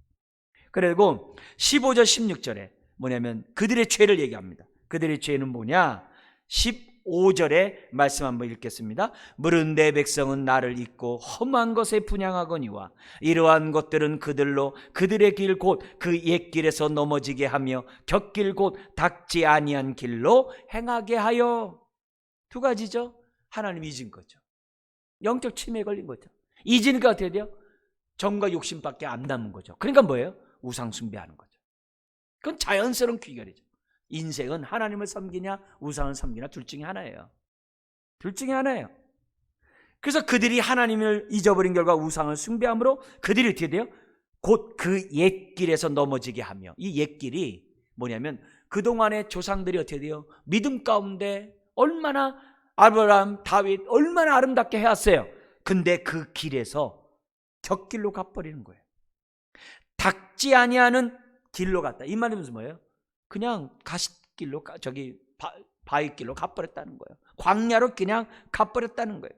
그리고 15절 16절에 뭐냐면 그들의 죄를 얘기합니다. 그들의 죄는 뭐냐? 15절에 말씀 한번 읽겠습니다. 물은 내 백성은 나를 잊고 험한 것에 분향하거니와 이러한 것들은 그들로 그들의 길 곧 그 옛 길에서 넘어지게 하며 곁길 곧 닦지 아니한 길로 행하게 하여. 두 가지죠. 하나님 잊은 거죠. 영적 치매에 걸린 거죠. 잊으니까 어떻게 돼요? 정과 욕심밖에 안 남은 거죠. 그러니까 뭐예요? 우상 숭배하는 거죠. 그건 자연스러운 귀결이죠. 인생은 하나님을 섬기냐 우상을 섬기냐 둘 중에 하나예요. 둘 중에 하나예요. 그래서 그들이 하나님을 잊어버린 결과 우상을 숭배함으로 그들이 어떻게 돼요? 곧 그 옛길에서 넘어지게 하며. 이 옛길이 뭐냐면 그동안의 조상들이 어떻게 돼요? 믿음 가운데 얼마나 아브라함, 다윗 얼마나 아름답게 해왔어요. 근데 그 길에서 곁길로 가버리는 거예요. 닦지 아니하는 길로 갔다. 이 말이 무슨 뭐예요? 그냥 가시길로 바위길로 가버렸다는 거예요. 광야로 그냥 가버렸다는 거예요.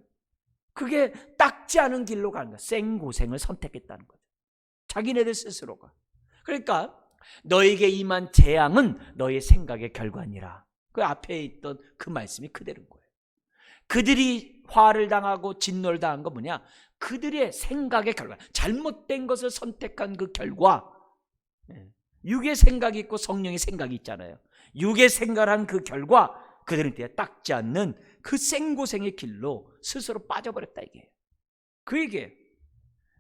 그게 닦지 않은 길로 가는 거예요. 생고생을 선택했다는 거죠. 자기네들 스스로가. 그러니까 너에게 임한 재앙은 너의 생각의 결과니라. 그 앞에 있던 그 말씀이 그대로인 거예요. 그들이 화를 당하고 진노를 당한 건 뭐냐? 그들의 생각의 결과, 잘못된 것을 선택한 그 결과. 육의 생각이 있고 성령의 생각이 있잖아요. 육의 생각한 그 결과 그들은 닦지 않는 그 생고생의 길로 스스로 빠져버렸다 이게. 그 얘기예요.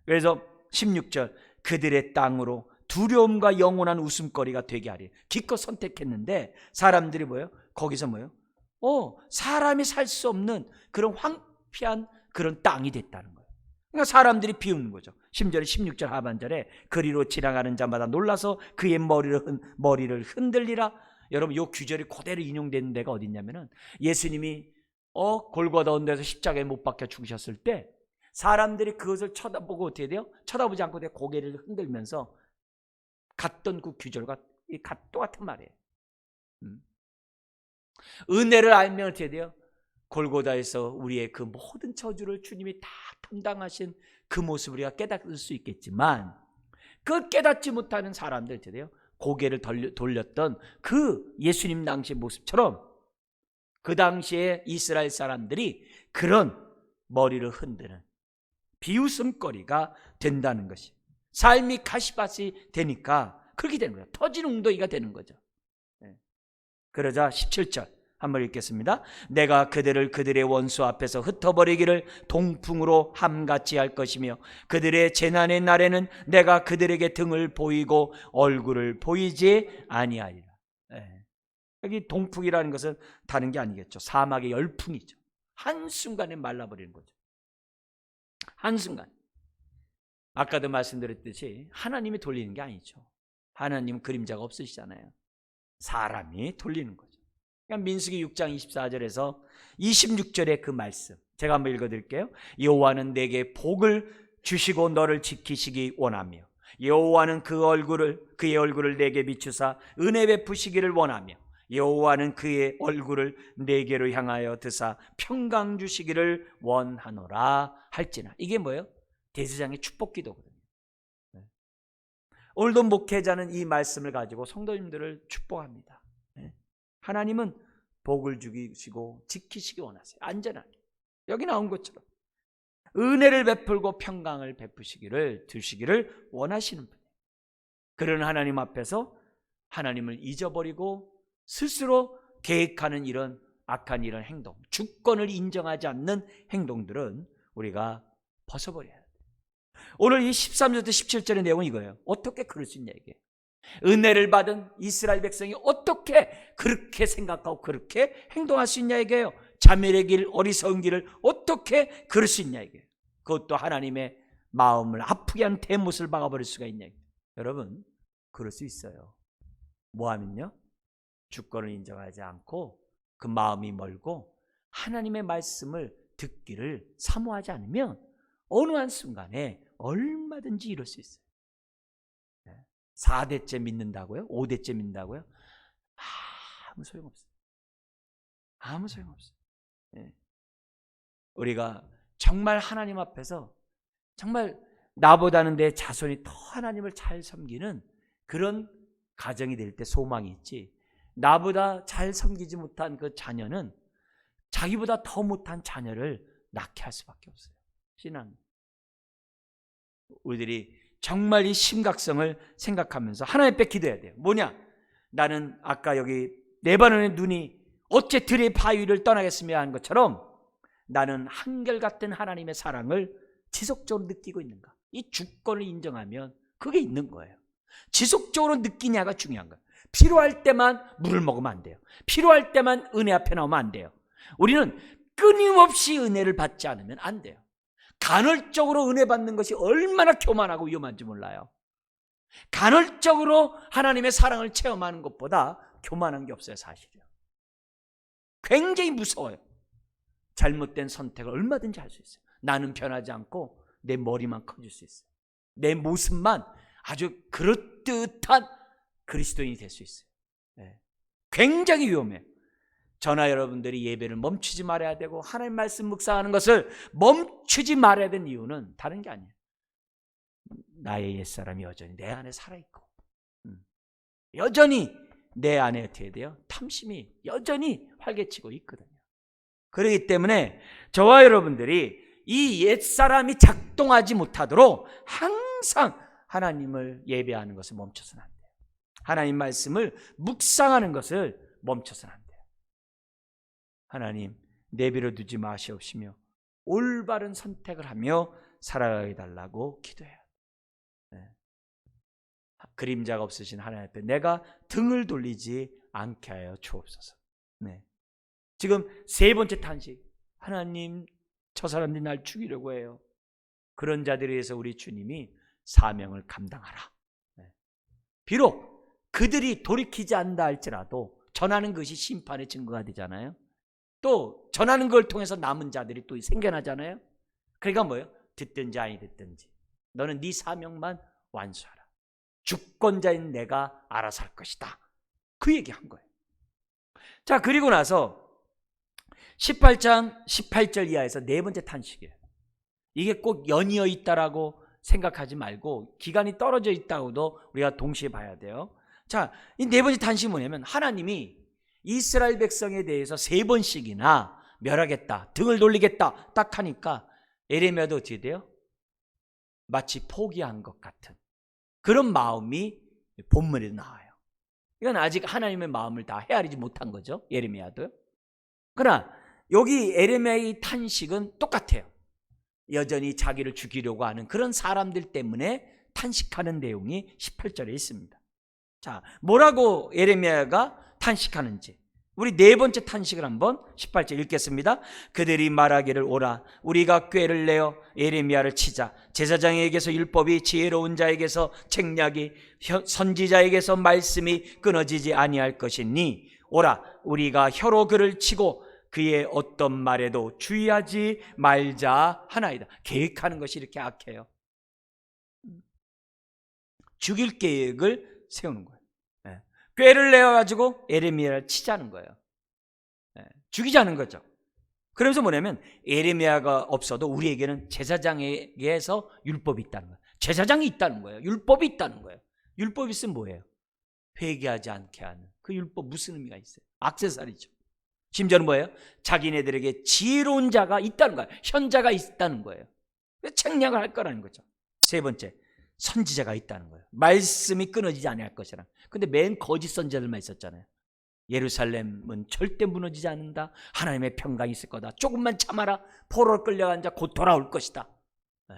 그래서 16절 그들의 땅으로 두려움과 영원한 웃음거리가 되게 하리. 기껏 선택했는데 사람들이 뭐예요? 거기서 뭐예요? 사람이 살 수 없는 그런 황폐한 그런 땅이 됐다는 거예요. 그러니까 사람들이 비웃는 거죠. 심지어 16절 하반절에 그리로 지나가는 자마다 놀라서 그의 머리를 흔들리라. 여러분 이 규절이 그대로 인용되는 데가 어디 있냐면은 예수님이 골고다 언덕에서 십자가에 못 박혀 죽으셨을 때 사람들이 그것을 쳐다보고 어떻게 돼요? 쳐다보지 않고 고개를 흔들면서 갔던 그 규절과 똑같은 말이에요. 은혜를 알면 어떻게 돼요? 골고다에서 우리의 그 모든 저주를 주님이 다 담당하신 그 모습을 우리가 깨닫을 수 있겠지만 그 깨닫지 못하는 사람들 어떻게 돼요? 고개를 돌렸던 그 예수님 당시의 모습처럼 그 당시에 이스라엘 사람들이 그런 머리를 흔드는 비웃음거리가 된다는 것이, 삶이 가시밭이 되니까 그렇게 되는 거예요. 터진 웅덩이가 되는 거죠. 그러자 17절 한번 읽겠습니다. 내가 그들을 그들의 원수 앞에서 흩어버리기를 동풍으로 함같이 할 것이며 그들의 재난의 날에는 내가 그들에게 등을 보이고 얼굴을 보이지 아니하리라. 여기 동풍이라는 것은 다른 게 아니겠죠. 사막의 열풍이죠. 한순간에 말라버리는 거죠. 한순간. 아까도 말씀드렸듯이 하나님이 돌리는 게 아니죠. 하나님은 그림자가 없으시잖아요. 사람이 돌리는 거죠. 그러니까 민수기 6장 24절에서 26절의 그 말씀 제가 한번 읽어드릴게요. 여호와는 내게 복을 주시고 너를 지키시기 원하며 여호와는 그의 얼굴을 내게 비추사 은혜 베푸시기를 원하며 여호와는 그의 얼굴을 내게로 향하여 드사 평강 주시기를 원하노라 할지나. 이게 뭐예요? 대제사장의 축복 기도거든요. 오늘도 목회자는 이 말씀을 가지고 성도님들을 축복합니다. 하나님은 복을 주시고 지키시기 원하세요. 안전하게. 여기 나온 것처럼 은혜를 베풀고 평강을 베푸시기를 주시기를 원하시는 분이에요. 그런 하나님 앞에서 하나님을 잊어버리고 스스로 계획하는 이런 악한 이런 행동, 주권을 인정하지 않는 행동들은 우리가 벗어버려야 돼요. 오늘 이 13절부터 17절의 내용은 이거예요. 어떻게 그럴 수 있냐 이게. 은혜를 받은 이스라엘 백성이 어떻게 그렇게 생각하고 그렇게 행동할 수 있냐 이게요. 자멸의 길, 어리석은 길을 어떻게 그럴 수 있냐 이게. 그것도 하나님의 마음을 아프게 한 대못을 박아버릴 수가 있냐 이게. 여러분 그럴 수 있어요. 뭐 하면요? 주권을 인정하지 않고 그 마음이 멀고 하나님의 말씀을 듣기를 사모하지 않으면 어느 한순간에 얼마든지 이럴 수 있어요. 4대째 믿는다고요? 5대째 믿는다고요? 아무 소용없어요. 아무 소용없어요. 우리가 정말 하나님 앞에서 정말 나보다는 내 자손이 더 하나님을 잘 섬기는 그런 가정이 될 때 소망이 있지, 나보다 잘 섬기지 못한 그 자녀는 자기보다 더 못한 자녀를 낳게 할 수밖에 없어요. 신앙. 우리들이 정말 이 심각성을 생각하면서 하나님 앞에 기도해야 돼요. 뭐냐? 나는 아까 여기 레바논의 눈이 어째 들의 바위를 떠나겠으며 한 것처럼 나는 한결같은 하나님의 사랑을 지속적으로 느끼고 있는가? 이 주권을 인정하면 그게 있는 거예요. 지속적으로 느끼냐가 중요한 거예요. 필요할 때만 물을 먹으면 안 돼요. 필요할 때만 은혜 앞에 나오면 안 돼요. 우리는 끊임없이 은혜를 받지 않으면 안 돼요. 간헐적으로 은혜 받는 것이 얼마나 교만하고 위험한지 몰라요. 간헐적으로 하나님의 사랑을 체험하는 것보다 교만한 게 없어요. 사실이요. 굉장히 무서워요. 잘못된 선택을 얼마든지 할 수 있어요. 나는 변하지 않고 내 머리만 커질 수 있어요. 내 모습만 아주 그럴듯한 그리스도인이 될 수 있어요. 네. 굉장히 위험해요. 저나 여러분들이 예배를 멈추지 말아야 되고 하나님 말씀 묵상하는 것을 멈추지 말아야 되는 이유는 다른 게 아니에요. 나의 옛사람이 여전히 내 안에 살아있고, 여전히 내 안에 어떻게 돼요? 탐심이 여전히 활개치고 있거든요. 그렇기 때문에 저와 여러분들이 이 옛사람이 작동하지 못하도록 항상 하나님을 예배하는 것을 멈춰서는 안 돼요. 하나님 말씀을 묵상하는 것을 멈춰서는 안 돼요. 하나님, 내버려 두지 마시옵시며 올바른 선택을 하며 살아가게 달라고 기도해요. 네. 그림자가 없으신 하나님 앞에 내가 등을 돌리지 않게 하여 주옵소서. 네. 지금 세 번째 탄식, 하나님, 저 사람들이 날 죽이려고 해요. 그런 자들에 의해서 우리 주님이 사명을 감당하라. 네. 비록 그들이 돌이키지 않는다 할지라도 전하는 것이 심판의 증거가 되잖아요. 또 전하는 걸 통해서 남은 자들이 또 생겨나잖아요. 그러니까 뭐예요? 듣든지 아니 듣든지 너는 네 사명만 완수하라. 주권자인 내가 알아서 할 것이다. 그 얘기한 거예요. 자, 그리고 나서 18장 18절 이하에서 네 번째 탄식이에요. 이게 꼭 연이어 있다라고 생각하지 말고 기간이 떨어져 있다고도 우리가 동시에 봐야 돼요. 자, 이 네 번째 탄식이 뭐냐면 하나님이 이스라엘 백성에 대해서 세 번씩이나 멸하겠다, 등을 돌리겠다 딱 하니까 에레미야도 어떻게 돼요? 마치 포기한 것 같은 그런 마음이 본문에 나와요. 이건 아직 하나님의 마음을 다 헤아리지 못한 거죠. 에레미야도요. 그러나 여기 에레미야의 탄식은 똑같아요. 여전히 자기를 죽이려고 하는 그런 사람들 때문에 탄식하는 내용이 18절에 있습니다. 자, 뭐라고 에레미야가 탄식하는지 우리 네 번째 탄식을 한번 18절 읽겠습니다. 그들이 말하기를 오라 우리가 꾀를 내어 에레미야를 치자. 제사장에게서 율법이, 지혜로운 자에게서 책략이, 선지자에게서 말씀이 끊어지지 아니할 것이니 오라 우리가 혀로 그를 치고 그의 어떤 말에도 주의하지 말자 하나이다. 계획하는 것이 이렇게 악해요. 죽일 계획을 세우는 거예요. 꾀를 내어가지고 에레미야를 치자는 거예요. 죽이자는 거죠. 그러면서 뭐냐면 에레미야가 없어도 우리에게는 제사장에게서 율법이 있다는 거예요. 제사장이 있다는 거예요. 율법이 있다는 거예요. 율법이 있으면 뭐예요? 회개하지 않게 하는 그 율법 무슨 의미가 있어요? 액세서리죠. 심지어는 뭐예요? 자기네들에게 지혜로운 자가 있다는 거예요. 현자가 있다는 거예요. 책략을 할 거라는 거죠. 세 번째, 선지자가 있다는 거예요. 말씀이 끊어지지 아니할 것이라. 근데 맨 거짓 선지자들만 있었잖아요. 예루살렘은 절대 무너지지 않는다. 하나님의 평강이 있을 거다. 조금만 참아라. 포로로 끌려간 자 곧 돌아올 것이다. 네.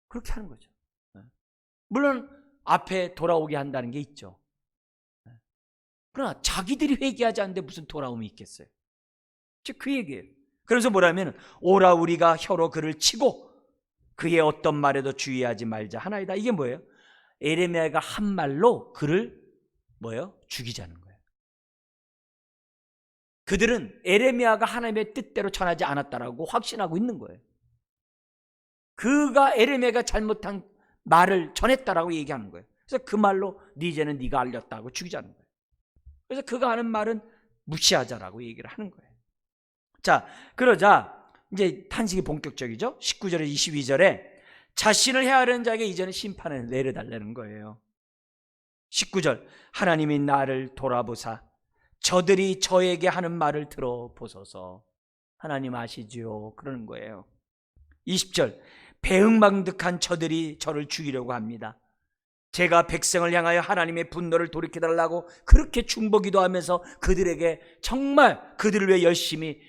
그렇게 하는 거죠. 네. 물론 앞에 돌아오게 한다는 게 있죠. 네. 그러나 자기들이 회개하지 않는데 무슨 돌아옴이 있겠어요? 즉 그 얘기예요. 그래서 뭐라면 오라 우리가 혀로 그를 치고 그의 어떤 말에도 주의하지 말자 하나이다. 이게 뭐예요? 에레미야가 한 말로 그를 뭐예요? 죽이자는 거예요. 그들은 에레미야가 하나님의 뜻대로 전하지 않았다라고 확신하고 있는 거예요. 그가 에레미야가 잘못한 말을 전했다라고 얘기하는 거예요. 그래서 그 말로 네 죄는 네가 알렸다고 죽이자는 거예요. 그래서 그가 하는 말은 무시하자라고 얘기를 하는 거예요. 자, 그러자 이제 탄식이 본격적이죠. 19절에 22절에 자신을 헤아리는 자에게 이제는 심판을 내려달라는 거예요. 19절, 하나님이 나를 돌아보사 저들이 저에게 하는 말을 들어보소서. 하나님 아시지요? 그러는 거예요. 20절, 배은망덕한 저들이 저를 죽이려고 합니다. 제가 백성을 향하여 하나님의 분노를 돌이켜달라고 그렇게 중보기도하면서 그들에게 정말 그들을 위해 열심히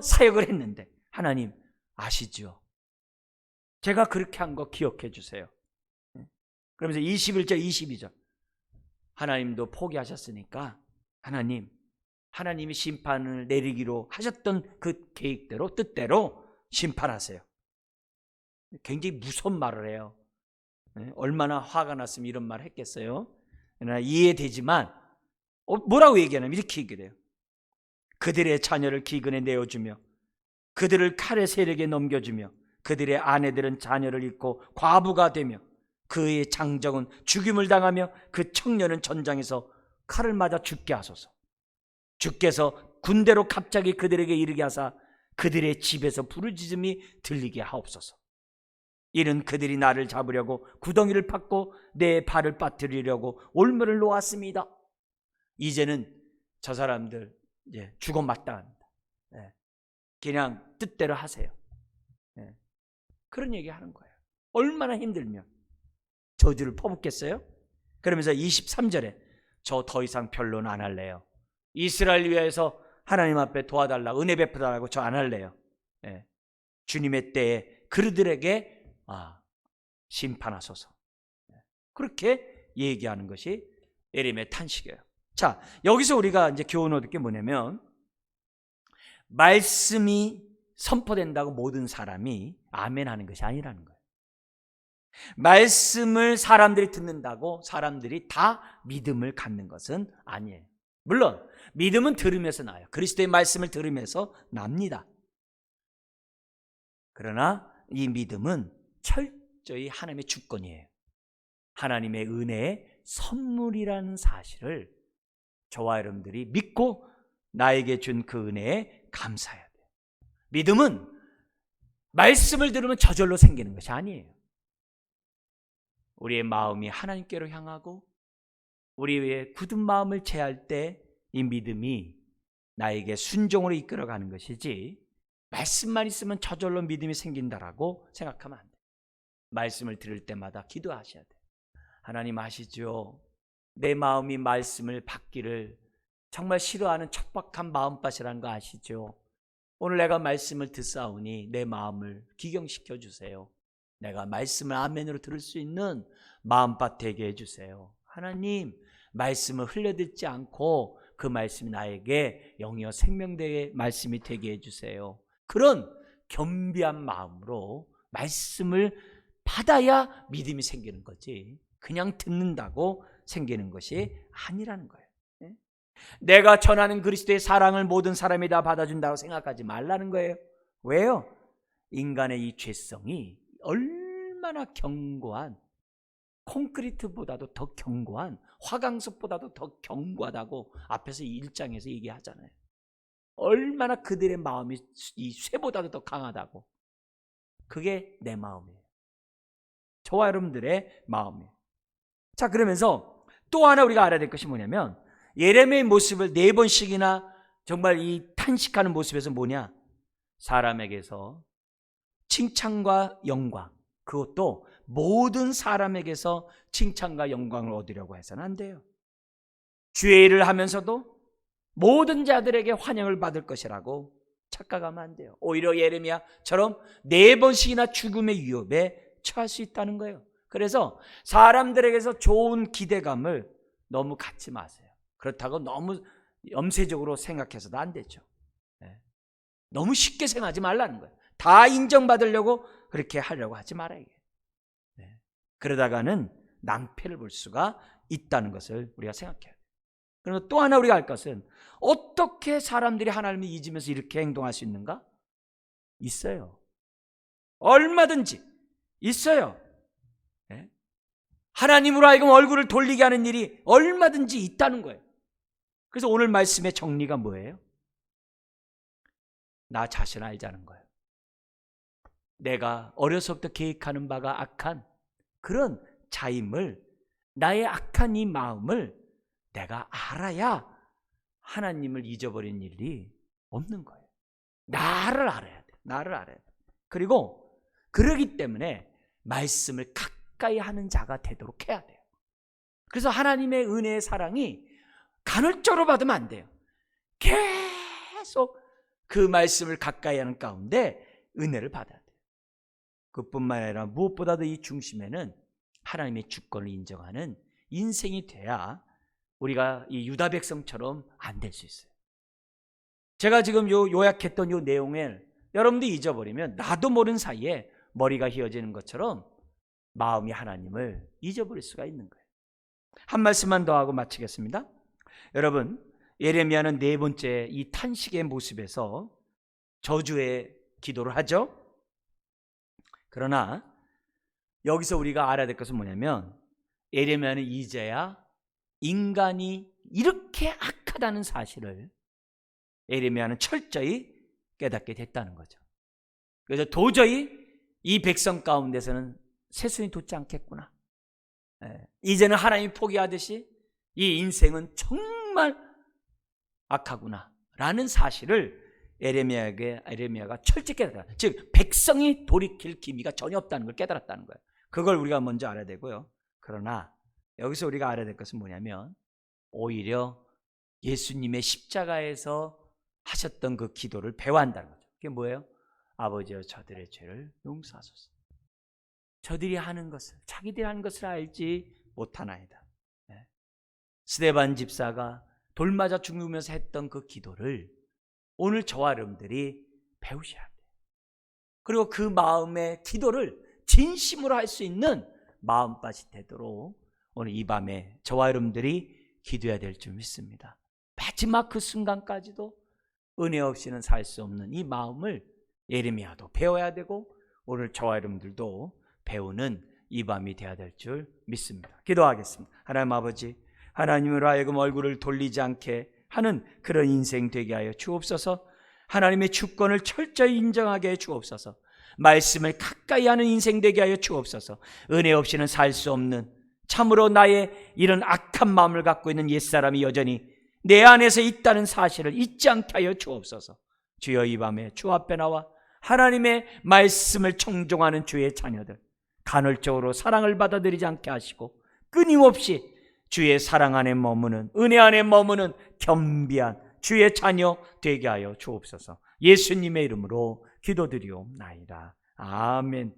사역을 했는데 하나님 아시죠? 제가 그렇게 한 거 기억해 주세요. 그러면서 21절 22절, 하나님도 포기하셨으니까 하나님이 심판을 내리기로 하셨던 그 계획대로 뜻대로 심판하세요. 굉장히 무서운 말을 해요. 얼마나 화가 났으면 이런 말을 했겠어요. 그러나 이해되지만 뭐라고 얘기하냐면 이렇게 얘기해요. 그들의 자녀를 기근에 내어주며 그들을 칼의 세력에 넘겨주며 그들의 아내들은 자녀를 잃고 과부가 되며 그의 장정은 죽임을 당하며 그 청년은 전장에서 칼을 맞아 죽게 하소서. 주께서 군대로 갑자기 그들에게 이르게 하사 그들의 집에서 부르짖음이 들리게 하옵소서. 이는 그들이 나를 잡으려고 구덩이를 팠고 내 발을 빠뜨리려고 올무를 놓았습니다. 이제는 저 사람들 이제 죽어 마땅합니다. 그냥 뜻대로 하세요. 그런 얘기 하는 거예요. 얼마나 힘들면 저주를 퍼붓겠어요? 그러면서 23절에 저 더 이상 변론 안 할래요. 이스라엘 위해서 하나님 앞에 도와달라, 은혜 베풀달라고 저 안 할래요. 주님의 때에 그들에게 심판하소서. 그렇게 얘기하는 것이 에рем의 탄식이에요. 자, 여기서 우리가 이제 교훈 얻을 게 뭐냐면, 말씀이 선포된다고 모든 사람이 아멘 하는 것이 아니라는 거예요. 말씀을 사람들이 듣는다고 사람들이 다 믿음을 갖는 것은 아니에요. 물론 믿음은 들으면서 나요. 그리스도의 말씀을 들으면서 납니다. 그러나 이 믿음은 철저히 하나님의 주권이에요. 하나님의 은혜의 선물이라는 사실을 저와 여러분들이 믿고 나에게 준 그 은혜에 감사해야 돼요. 믿음은 말씀을 들으면 저절로 생기는 것이 아니에요. 우리의 마음이 하나님께로 향하고 우리의 굳은 마음을 제할 때 이 믿음이 나에게 순종으로 이끌어가는 것이지, 말씀만 있으면 저절로 믿음이 생긴다라고 생각하면 안 돼요. 말씀을 들을 때마다 기도하셔야 돼요. 하나님 아시죠? 내 마음이 말씀을 받기를 정말 싫어하는 척박한 마음밭이라는 거 아시죠? 오늘 내가 말씀을 듣사오니 내 마음을 기경시켜 주세요. 내가 말씀을 아멘으로 들을 수 있는 마음밭 되게 해주세요. 하나님, 말씀을 흘려듣지 않고 그 말씀이 나에게 영이요 생명되게 말씀이 되게 해주세요. 그런 겸비한 마음으로 말씀을 받아야 믿음이 생기는 거지, 그냥 듣는다고 생기는 것이 아니라는 거예요. 내가 전하는 그리스도의 사랑을 모든 사람이 다 받아준다고 생각하지 말라는 거예요. 왜요? 인간의 이 죄성이 얼마나 견고한, 콘크리트보다도 더 견고한, 화강석보다도 더 견고하다고 앞에서 1장에서 얘기하잖아요. 얼마나 그들의 마음이 이 쇠보다도 더 강하다고. 그게 내 마음이에요. 저와 여러분들의 마음이에요. 자, 그러면서 또 하나 우리가 알아야 될 것이 뭐냐면, 예레미야의 모습을 4번씩이나 정말 이 탄식하는 모습에서 뭐냐? 사람에게서 칭찬과 영광, 그것도 모든 사람에게서 칭찬과 영광을 얻으려고 해서는 안 돼요. 주의 일을 하면서도 모든 자들에게 환영을 받을 것이라고 착각하면 안 돼요. 오히려 예레미야처럼 4번씩이나 죽음의 위협에 처할 수 있다는 거예요. 그래서 사람들에게서 좋은 기대감을 너무 갖지 마세요. 그렇다고 너무 염세적으로 생각해서도 안 되죠. 너무 쉽게 생각하지 말라는 거예요. 다 인정받으려고 그렇게 하려고 하지 말아야 해요. 그러다가는 낭패를 볼 수가 있다는 것을 우리가 생각해야 돼요. 그리고 또 하나 우리가 알 것은, 어떻게 사람들이 하나님을 잊으면서 이렇게 행동할 수 있는가? 있어요. 얼마든지 있어요. 하나님으로 하여금 얼굴을 돌리게 하는 일이 얼마든지 있다는 거예요. 그래서 오늘 말씀의 정리가 뭐예요? 나 자신 알자는 거예요. 내가 어려서부터 계획하는 바가 악한 그런 자임을, 나의 악한 이 마음을 내가 알아야 하나님을 잊어버린 일이 없는 거예요. 나를 알아야 돼. 나를 알아야 돼. 그리고 그러기 때문에 말씀을 가까이 하는 자가 되도록 해야 돼요. 그래서 하나님의 은혜의 사랑이 간헐적으로 받으면 안 돼요. 계속 그 말씀을 가까이 하는 가운데 은혜를 받아야 돼요. 그뿐만 아니라 무엇보다도 이 중심에는 하나님의 주권을 인정하는 인생이 돼야 우리가 이 유다 백성처럼 안 될 수 있어요. 제가 지금 요약했던 요 내용을 여러분들이 잊어버리면 나도 모르는 사이에 머리가 휘어지는 것처럼 마음이 하나님을 잊어버릴 수가 있는 거예요. 한 말씀만 더 하고 마치겠습니다. 여러분, 예레미야는 네 번째 이 탄식의 모습에서 저주의 기도를 하죠. 그러나 여기서 우리가 알아야 될 것은 뭐냐면, 예레미야는 이제야 인간이 이렇게 악하다는 사실을 예레미야는 철저히 깨닫게 됐다는 거죠. 그래서 도저히 이 백성 가운데서는 새순이 돋지 않겠구나. 이제는 하나님이 포기하듯이 이 인생은 정말 악하구나 라는 사실을 예레미야가 철저히 깨달았다. 즉 백성이 돌이킬 기미가 전혀 없다는 걸 깨달았다는 거예요. 그걸 우리가 먼저 알아야 되고요. 그러나 여기서 우리가 알아야 될 것은 뭐냐면, 오히려 예수님의 십자가에서 하셨던 그 기도를 배워한다는 거죠. 그게 뭐예요? 아버지여 저들의 죄를 용서하소서. 저들이 하는 것을, 자기들이 하는 것을 알지 못하나이다. 스데반 집사가 돌 맞아 죽으면서 했던 그 기도를 오늘 저와 여러분들이 배우셔야 돼요. 그리고 그 마음의 기도를 진심으로 할 수 있는 마음밭이 되도록 오늘 이 밤에 저와 여러분들이 기도해야 될 줄 믿습니다. 마지막 그 순간까지도 은혜 없이는 살 수 없는 이 마음을 예레미야도 배워야 되고 오늘 저와 여러분들도 배우는 이 밤이 되어야 될 줄 믿습니다. 기도하겠습니다. 하나님 아버지, 하나님으로 하여금 얼굴을 돌리지 않게 하는 그런 인생 되게 하여 주옵소서. 하나님의 주권을 철저히 인정하게 해 주옵소서. 말씀을 가까이 하는 인생 되게 하여 주옵소서. 은혜 없이는 살 수 없는, 참으로 나의 이런 악한 마음을 갖고 있는 옛사람이 여전히 내 안에서 있다는 사실을 잊지 않게 하여 주옵소서. 주여, 이 밤에 주 앞에 나와 하나님의 말씀을 청종하는 주의 자녀들, 간헐적으로 사랑을 받아들이지 않게 하시고 끊임없이 주의 사랑 안에 머무는, 은혜 안에 머무는 겸비한 주의 자녀 되게 하여 주옵소서. 예수님의 이름으로 기도드리옵나이다. 아멘.